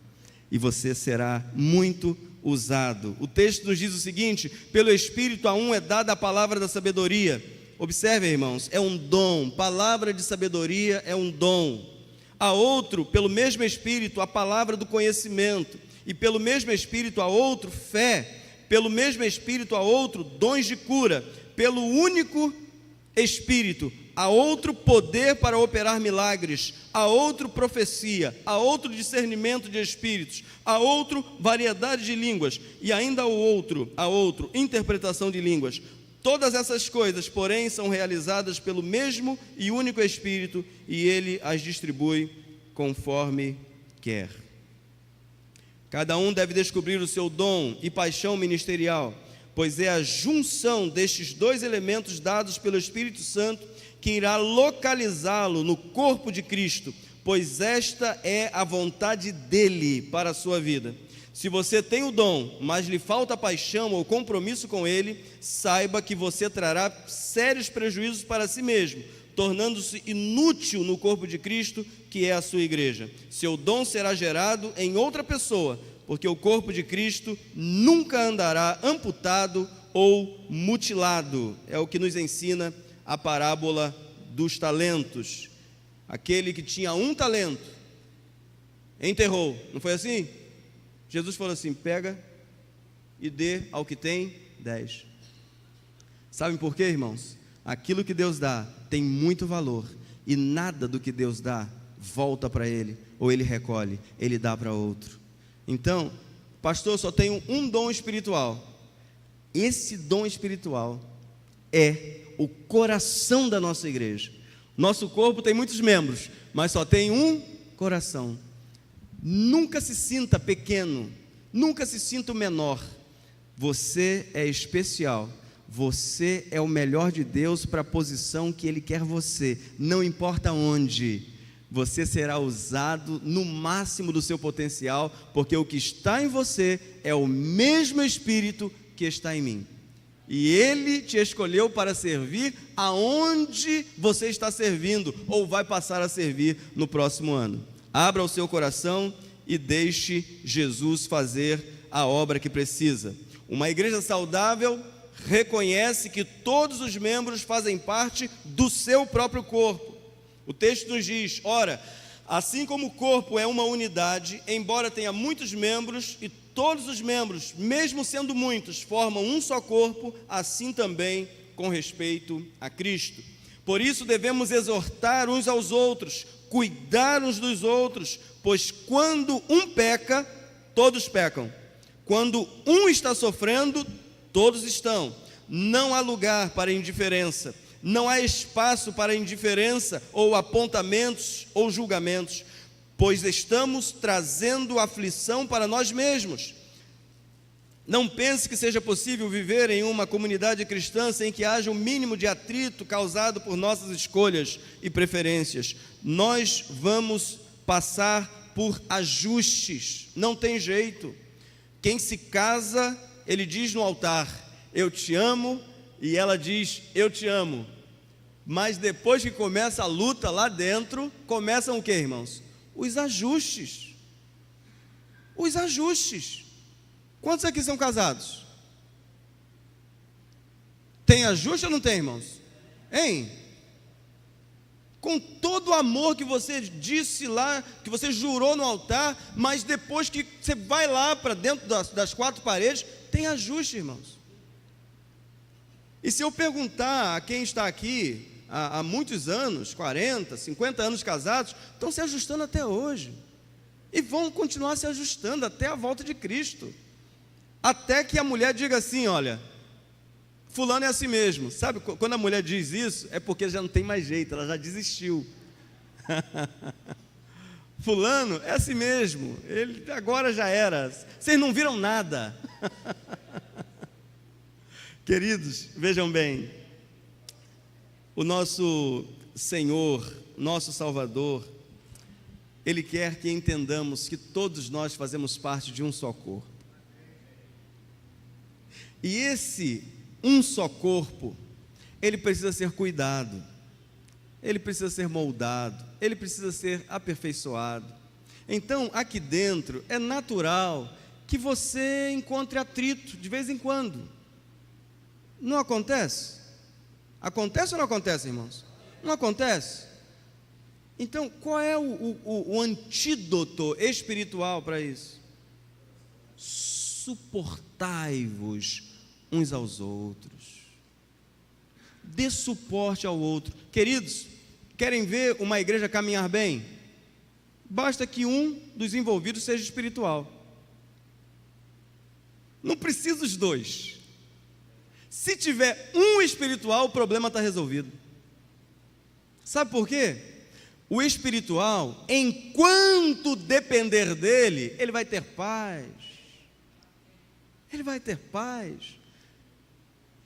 E você será muito usado. O texto nos diz o seguinte: pelo Espírito a um é dada a palavra da sabedoria. Observem, irmãos, é um dom. Palavra de sabedoria é um dom. A outro, pelo mesmo Espírito, a palavra do conhecimento. E pelo mesmo Espírito a outro, fé. Pelo mesmo Espírito a outro, dons de cura. Pelo único Espírito, a outro poder para operar milagres, a outro profecia, a outro discernimento de espíritos, a outro variedade de línguas, e ainda a outro interpretação de línguas. Todas essas coisas, porém, são realizadas pelo mesmo e único Espírito, e Ele as distribui conforme quer. Cada um deve descobrir o seu dom e paixão ministerial, pois é a junção destes dois elementos dados pelo Espírito Santo que irá localizá-lo no corpo de Cristo, pois esta é a vontade dele para a sua vida. Se você tem o dom, mas lhe falta paixão ou compromisso com ele, saiba que você trará sérios prejuízos para si mesmo, tornando-se inútil no corpo de Cristo, que é a sua igreja. Seu dom será gerado em outra pessoa, porque o corpo de Cristo nunca andará amputado ou mutilado. É o que nos ensina a parábola dos talentos. Aquele que tinha 1 talento, enterrou, não foi assim? Jesus falou assim: pega e dê ao que tem 10. Sabem por quê, irmãos? Aquilo que Deus dá tem muito valor, e nada do que Deus dá volta para Ele, ou Ele recolhe, Ele dá para outro. Então, pastor, só tenho um dom espiritual. Esse dom espiritual é o coração da nossa igreja. Nosso corpo tem muitos membros, mas só tem um coração. Nunca se sinta pequeno, nunca se sinta o menor. Você é especial, você é o melhor de Deus para a posição que Ele quer você, não importa onde. Você será usado no máximo do seu potencial, porque o que está em você é o mesmo Espírito que está em mim. E Ele te escolheu para servir aonde você está servindo, ou vai passar a servir no próximo ano. Abra o seu coração e deixe Jesus fazer a obra que precisa. Uma igreja saudável reconhece que todos os membros fazem parte do seu próprio corpo. O texto nos diz: ora, assim como o corpo é uma unidade, embora tenha muitos membros, e todos os membros, mesmo sendo muitos, formam um só corpo, assim também com respeito a Cristo. Por isso devemos exortar uns aos outros, cuidar uns dos outros, pois quando um peca, todos pecam. Quando um está sofrendo, todos estão. Não há lugar para indiferença, não há espaço para indiferença ou apontamentos ou julgamentos, pois estamos trazendo aflição para nós mesmos. Não pense que seja possível viver em uma comunidade cristã sem que haja um mínimo de atrito causado por nossas escolhas e preferências. Nós vamos passar por ajustes, não tem jeito. Quem se casa, ele diz no altar: eu te amo, e ela diz: eu te amo. Mas depois que começa a luta lá dentro, começam o que, irmãos? Os ajustes. Os ajustes. Quantos aqui são casados? Tem ajuste ou não tem, irmãos? Hein? Com todo o amor que você disse lá, que você jurou no altar, mas depois que você vai lá para dentro das quatro paredes, tem ajuste, irmãos. E se eu perguntar a quem está aqui há muitos anos, 40, 50 anos casados, estão se ajustando até hoje, e vão continuar se ajustando até a volta de Cristo, até que a mulher diga assim: olha, fulano é assim mesmo. Sabe, quando a mulher diz isso, é porque já não tem mais jeito, ela já desistiu. Fulano é assim mesmo, ele agora já era, vocês não viram nada. Queridos, vejam bem, o nosso Senhor, nosso Salvador, Ele quer que entendamos que todos nós fazemos parte de um só corpo. E esse um só corpo, ele precisa ser cuidado, ele precisa ser moldado, ele precisa ser aperfeiçoado. Então, aqui dentro, é natural que você encontre atrito de vez em quando. Não acontece? Acontece ou não acontece, irmãos? Não acontece? Então, qual é o antídoto espiritual para isso? Suportai-vos uns aos outros. dê suporte ao outro. Queridos, querem ver uma igreja caminhar bem? Basta que um dos envolvidos seja espiritual. Não precisa os dois. Se tiver um espiritual, o problema está resolvido. Sabe por quê? O espiritual, enquanto depender dele, ele vai ter paz. Ele vai ter paz.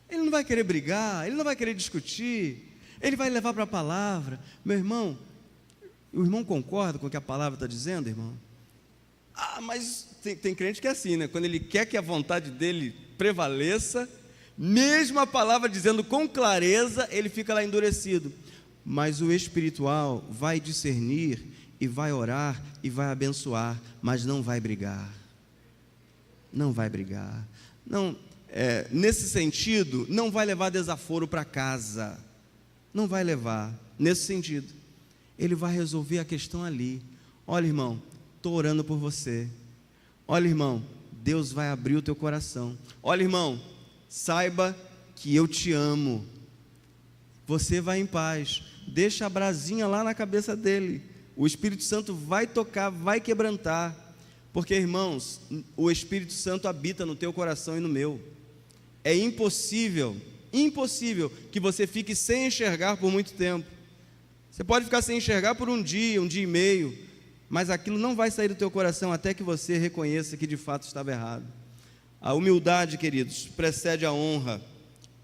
Ele não vai querer brigar, ele não vai querer discutir, ele vai levar para a palavra. Meu irmão, o irmão concorda com o que a palavra está dizendo, irmão? Mas tem crente que é assim, né? Quando ele quer que a vontade dele prevaleça, mesmo a palavra dizendo com clareza, ele fica lá endurecido. Mas o espiritual vai discernir e vai orar e vai abençoar, mas não vai brigar. Não vai brigar. Não, nesse sentido, não vai levar desaforo para casa. Não vai levar, nesse sentido. Ele vai resolver a questão ali. Olha, irmão, estou orando por você. Olha, irmão, Deus vai abrir o teu coração. Olha, irmão, saiba que eu te amo. Você vai em paz. Deixa a brasinha lá na cabeça dele. O Espírito Santo vai tocar, vai quebrantar. Porque, irmãos, o Espírito Santo habita no teu coração e no meu. É impossível que você fique sem enxergar por muito tempo. Você pode ficar sem enxergar por um dia e meio, mas aquilo não vai sair do teu coração até que você reconheça que de fato estava errado. A humildade, queridos, precede a honra,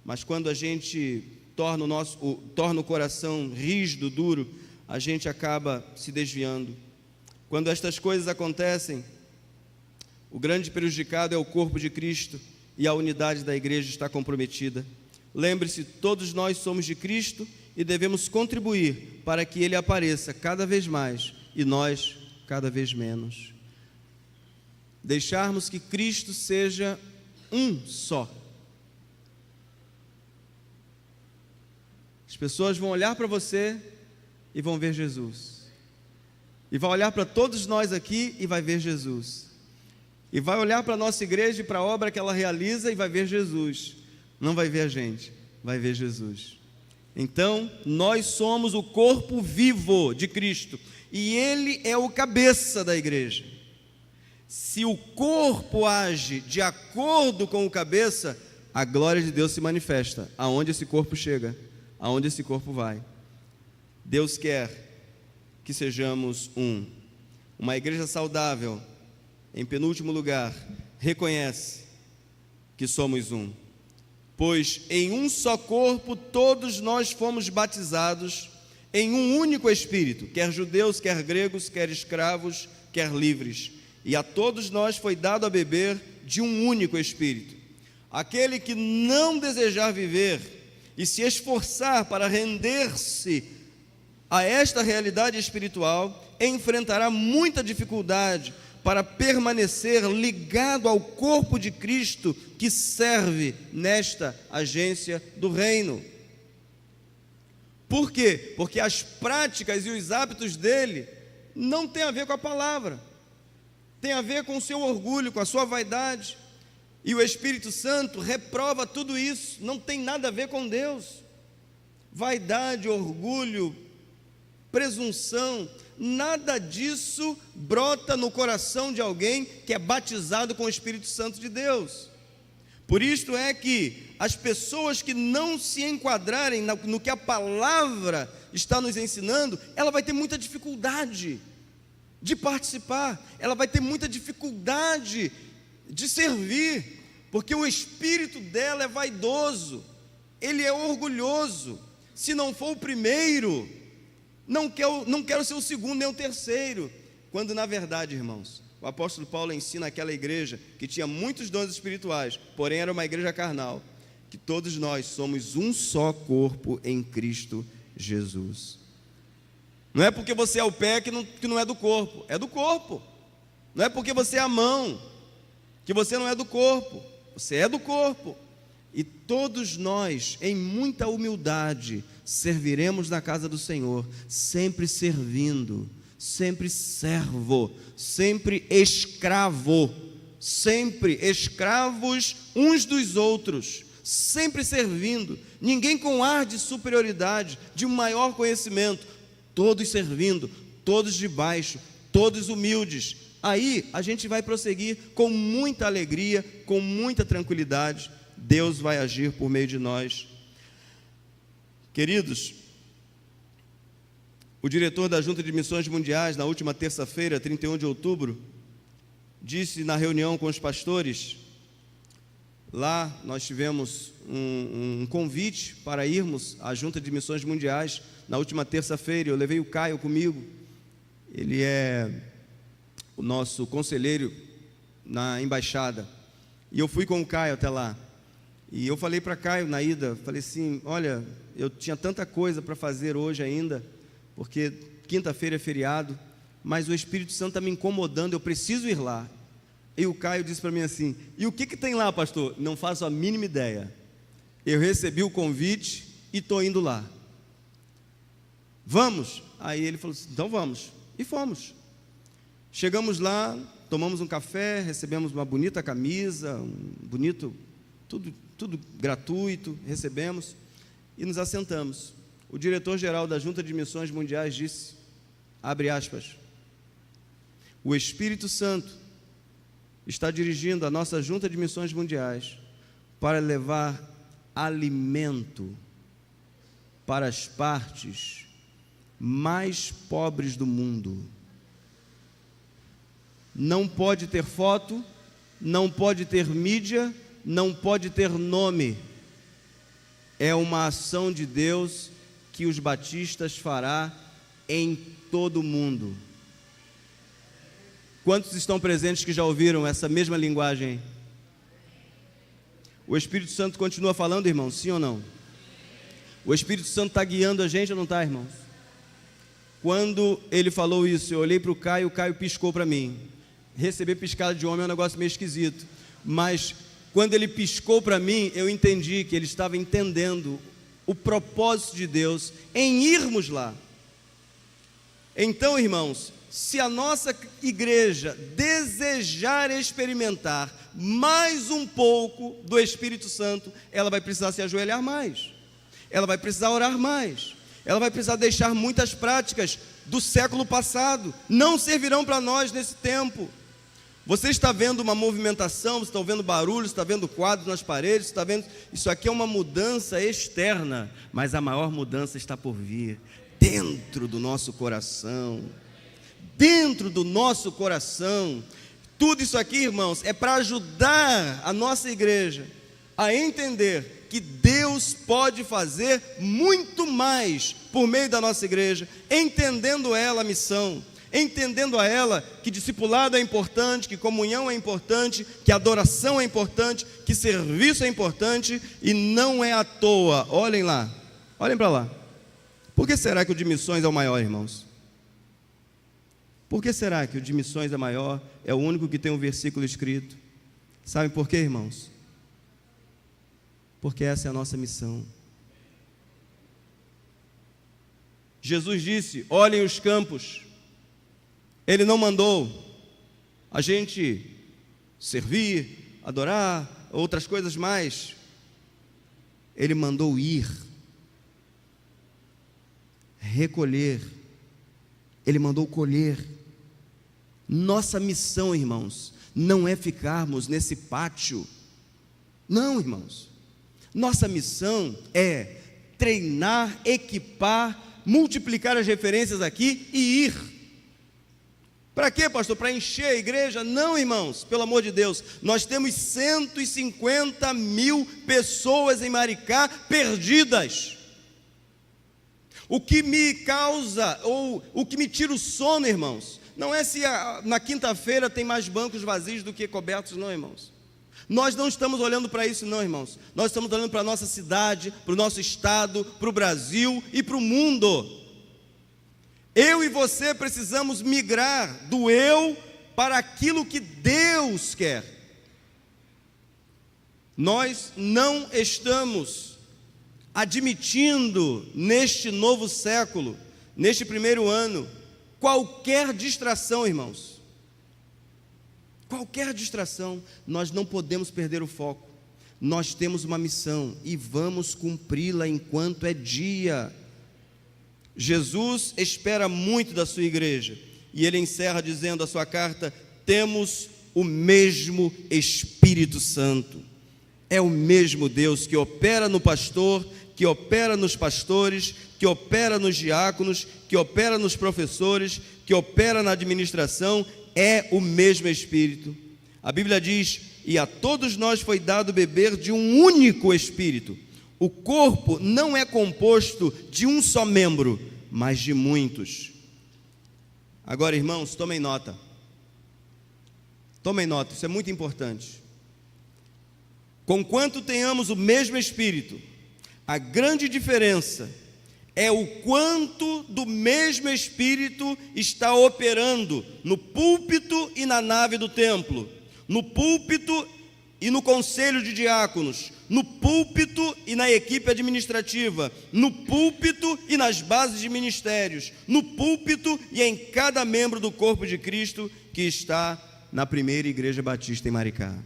mas quando a gente torna o coração rígido, duro, a gente acaba se desviando. Quando estas coisas acontecem, o grande prejudicado é o corpo de Cristo e a unidade da igreja está comprometida. Lembre-se, todos nós somos de Cristo e devemos contribuir para que Ele apareça cada vez mais e nós cada vez menos. Deixarmos que Cristo seja um só. As pessoas vão olhar para você e vão ver Jesus. E vai olhar para todos nós aqui e vai ver Jesus. E vai olhar para a nossa igreja e para a obra que ela realiza e vai ver Jesus. Não vai ver a gente, vai ver Jesus. Então, nós somos o corpo vivo de Cristo e Ele é o cabeça da igreja. Se o corpo age de acordo com o cabeça, a glória de Deus se manifesta. Aonde esse corpo chega, aonde esse corpo vai. Deus quer que sejamos um. Uma igreja saudável, em penúltimo lugar, reconhece que somos um. Pois em um só corpo todos nós fomos batizados em um único Espírito, quer judeus, quer gregos, quer escravos, quer livres. E a todos nós foi dado a beber de um único Espírito. Aquele que não desejar viver e se esforçar para render-se a esta realidade espiritual, enfrentará muita dificuldade para permanecer ligado ao corpo de Cristo que serve nesta agência do reino. Por quê? Porque as práticas e os hábitos dele não têm a ver com a palavra, tem a ver com o seu orgulho, com a sua vaidade, e o Espírito Santo reprova tudo isso, não tem nada a ver com Deus. Vaidade, orgulho, presunção, nada disso brota no coração de alguém que é batizado com o Espírito Santo de Deus. Por isto é que as pessoas que não se enquadrarem no que a palavra está nos ensinando, ela vai ter muita dificuldade de participar, ela vai ter muita dificuldade de servir, porque o espírito dela é vaidoso, ele é orgulhoso. Se não for o primeiro, não quero ser o segundo nem o terceiro, quando na verdade, irmãos, o apóstolo Paulo ensina aquela igreja que tinha muitos dons espirituais, porém era uma igreja carnal, que todos nós somos um só corpo em Cristo Jesus. Não é porque você é o pé que não é do corpo, é do corpo. Não é porque você é a mão que você não é do corpo, você é do corpo. E todos nós, em muita humildade, serviremos na casa do Senhor, sempre servindo, sempre servo, sempre escravo, sempre escravos uns dos outros, sempre servindo, ninguém com ar de superioridade, de maior conhecimento, todos servindo, todos de baixo, todos humildes. Aí a gente vai prosseguir com muita alegria, com muita tranquilidade. Deus vai agir por meio de nós. Queridos, o diretor da Junta de Missões Mundiais, na última terça-feira, 31 de outubro, disse na reunião com os pastores, lá nós tivemos um convite para irmos à Junta de Missões Mundiais, na última terça-feira. Eu levei o Caio comigo, ele é o nosso conselheiro na embaixada, e eu fui com o Caio até lá, e eu falei para Caio na ida, falei assim, olha, eu tinha tanta coisa para fazer hoje ainda, porque quinta-feira é feriado, mas o Espírito Santo está me incomodando, eu preciso ir lá. E o Caio disse para mim assim, e o que tem lá, pastor? Não faço a mínima ideia. Eu recebi o convite e estou indo lá. Vamos? Aí ele falou assim, então vamos. E fomos. Chegamos lá, tomamos um café, recebemos uma bonita camisa, tudo gratuito, recebemos e nos assentamos. O diretor-geral da Junta de Missões Mundiais disse, abre aspas, o Espírito Santo está dirigindo a nossa Junta de Missões Mundiais para levar alimento para as partes mais pobres do mundo. Não pode ter foto, não pode ter mídia, não pode ter nome. É uma ação de Deus que os batistas fará em todo o mundo. Quantos estão presentes que já ouviram essa mesma linguagem? O Espírito Santo continua falando, irmãos, sim ou não? O Espírito Santo está guiando a gente ou não está, irmãos? Quando ele falou isso, eu olhei para o Caio piscou para mim. Receber piscada de homem é um negócio meio esquisito, mas quando ele piscou para mim, eu entendi que ele estava entendendo o propósito de Deus em irmos lá. Então, irmãos, se a nossa igreja desejar experimentar mais um pouco do Espírito Santo, ela vai precisar se ajoelhar mais, ela vai precisar orar mais, ela vai precisar deixar muitas práticas do século passado, não servirão para nós nesse tempo. Você está vendo uma movimentação, você está vendo barulho, você está vendo quadros nas paredes, você está vendo, isso aqui é uma mudança externa, mas a maior mudança está por vir, dentro do nosso coração. Dentro do nosso coração. Tudo isso aqui, irmãos, é para ajudar a nossa igreja a entender que Deus pode fazer muito mais por meio da nossa igreja, entendendo ela a missão, entendendo a ela que discipulado é importante, que comunhão é importante, que adoração é importante, que serviço é importante, e não é à toa. Olhem lá, olhem para lá. Por que será que o de missões é o maior, irmãos? Por que será que o de missões é maior, é o único que tem um versículo escrito? Sabem por quê, irmãos? Porque essa é a nossa missão. Jesus disse, olhem os campos. Ele não mandou a gente servir, adorar, outras coisas mais. Ele mandou ir, recolher. Ele mandou colher. Nossa missão, irmãos, não é ficarmos nesse pátio. Não, irmãos. Nossa missão é treinar, equipar, multiplicar as referências aqui e ir. Para quê, pastor? Para encher a igreja? Não, irmãos, pelo amor de Deus. Nós temos 150 mil pessoas em Maricá perdidas. O que me causa, ou o que me tira o sono, irmãos, não é se na quinta-feira tem mais bancos vazios do que cobertos, não, irmãos. Nós não estamos olhando para isso, não, irmãos. Nós estamos olhando para a nossa cidade, para o nosso estado, para o Brasil e para o mundo. Eu e você precisamos migrar do eu para aquilo que Deus quer. Nós não estamos admitindo neste novo século, neste primeiro ano, qualquer distração, irmãos. Qualquer distração. Nós não podemos perder o foco. nós temos uma missão e vamos cumpri-la enquanto é dia. Jesus espera muito da sua igreja, e ele encerra dizendo a sua carta: temos o mesmo Espírito Santo. É o mesmo Deus que opera no pastor, que opera nos pastores, que opera nos diáconos, que opera nos professores, que opera na administração. É o mesmo Espírito. A Bíblia diz: e a todos nós foi dado beber de um único Espírito. O corpo não é composto de um só membro, mas de muitos. Agora, irmãos, tomem nota. Tomem nota, isso é muito importante. Conquanto tenhamos o mesmo Espírito, a grande diferença é o quanto do mesmo Espírito está operando no púlpito e na nave do templo, no púlpito e no conselho de diáconos, no púlpito e na equipe administrativa, no púlpito e nas bases de ministérios, no púlpito e em cada membro do corpo de Cristo que está na primeira igreja batista em Maricá.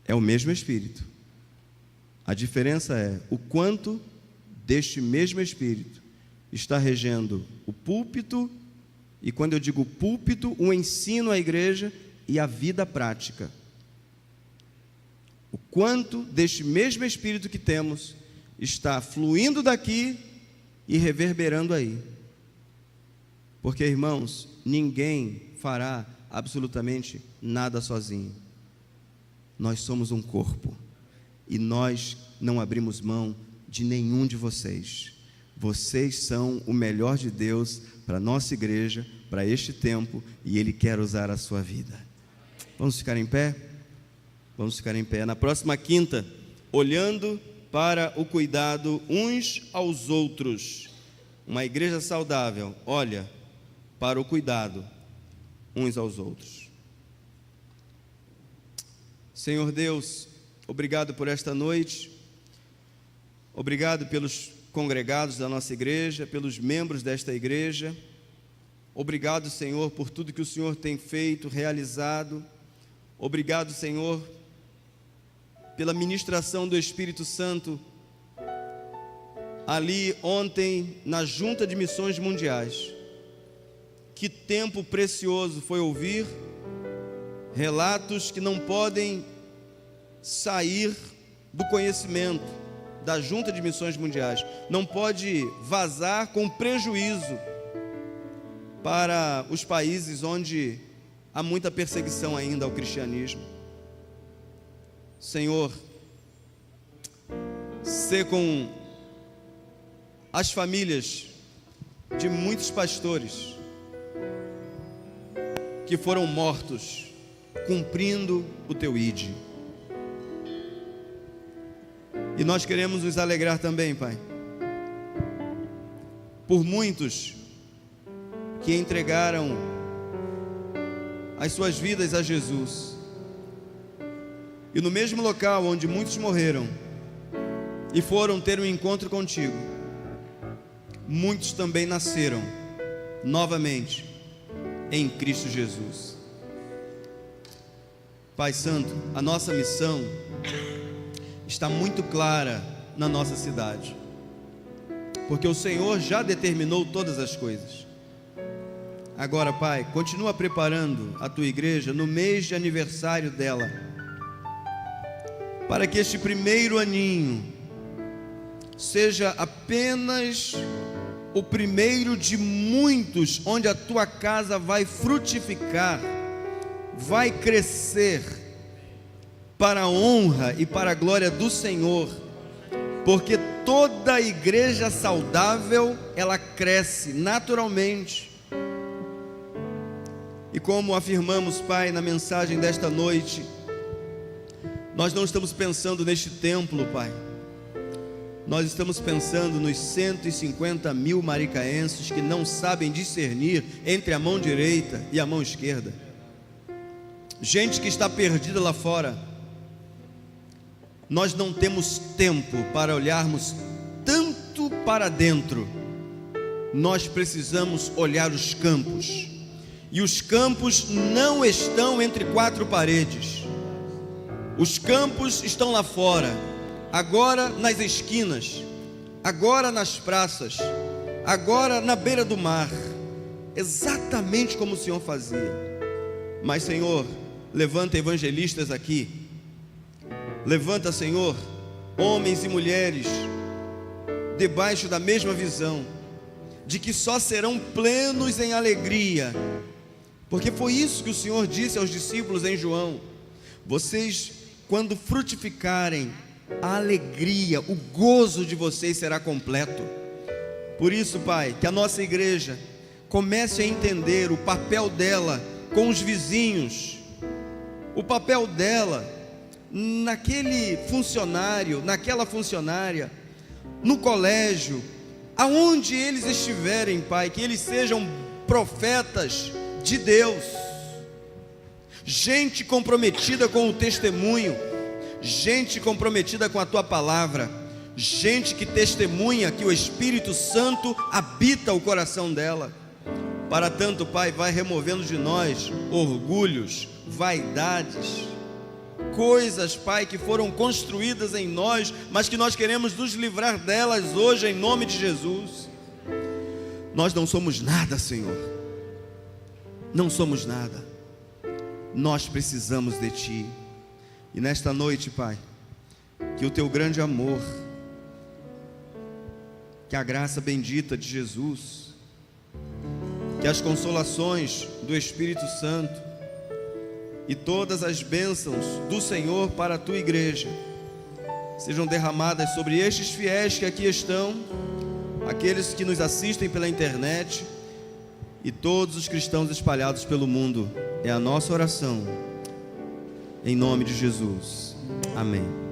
É o mesmo Espírito. A diferença é o quanto deste mesmo Espírito está regendo o púlpito, e quando eu digo púlpito, o ensino à igreja e a vida prática. O quanto deste mesmo Espírito que temos está fluindo daqui e reverberando aí. Porque, irmãos, ninguém fará absolutamente nada sozinho. Nós somos um corpo e nós não abrimos mão de nenhum de vocês. Vocês são o melhor de Deus para a nossa igreja, para este tempo, e Ele quer usar a sua vida. Vamos ficar em pé? Vamos ficar em pé. Na próxima quinta, olhando para o cuidado uns aos outros. Uma igreja saudável olha para o cuidado uns aos outros. Senhor Deus, obrigado por esta noite, obrigado pelos congregados da nossa igreja, pelos membros desta igreja. Obrigado, Senhor, por tudo que o Senhor tem feito, realizado. Obrigado, Senhor, pela ministração do Espírito Santo ali ontem na Junta de Missões Mundiais. Que tempo precioso foi ouvir relatos que não podem sair do conhecimento da Junta de Missões Mundiais, não pode vazar com prejuízo para os países onde há muita perseguição ainda ao cristianismo. Senhor, sê com as famílias de muitos pastores que foram mortos cumprindo o teu ID. E nós queremos nos alegrar também, Pai, por muitos que entregaram as suas vidas a Jesus. E no mesmo local onde muitos morreram e foram ter um encontro contigo, muitos também nasceram novamente em Cristo Jesus. Pai Santo, a nossa missão está muito clara na nossa cidade, porque o Senhor já determinou todas as coisas. Agora, Pai, continua preparando a tua igreja no mês de aniversário dela, para que este primeiro aninho seja apenas o primeiro de muitos, onde a tua casa vai frutificar, vai crescer para a honra e para a glória do Senhor, porque toda igreja saudável, ela cresce naturalmente. E como afirmamos, Pai, na mensagem desta noite, nós não estamos pensando neste templo, Pai, nós estamos pensando nos 150 mil maricaenses que não sabem discernir entre a mão direita e a mão esquerda, gente que está perdida lá fora. Nós não temos tempo para olharmos tanto para dentro, nós precisamos olhar os campos, e os campos não estão entre quatro paredes. Os campos estão lá fora, agora nas esquinas, agora nas praças, agora na beira do mar, exatamente como o Senhor fazia. Mas, Senhor, levanta evangelistas aqui, levanta, Senhor, homens e mulheres debaixo da mesma visão, de que só serão plenos em alegria, porque foi isso que o Senhor disse aos discípulos em João: vocês, quando frutificarem, a alegria, o gozo de vocês será completo. Por isso, Pai, que a nossa igreja comece a entender o papel dela com os vizinhos, o papel dela naquele funcionário, naquela funcionária, no colégio, aonde eles estiverem, Pai, que eles sejam profetas de Deus, gente comprometida com o testemunho, gente comprometida com a Tua palavra, gente que testemunha que o Espírito Santo habita o coração dela. Para tanto, Pai, vai removendo de nós orgulhos, vaidades, coisas, Pai, que foram construídas em nós, mas que nós queremos nos livrar delas hoje, em nome de Jesus. Nós não somos nada, Senhor, não somos nada, nós precisamos de Ti. E nesta noite, Pai, que o Teu grande amor, que a graça bendita de Jesus, que as consolações do Espírito Santo e todas as bênçãos do Senhor para a Tua igreja sejam derramadas sobre estes fiéis que aqui estão, aqueles que nos assistem pela internet e todos os cristãos espalhados pelo mundo. É a nossa oração, em nome de Jesus. Amém.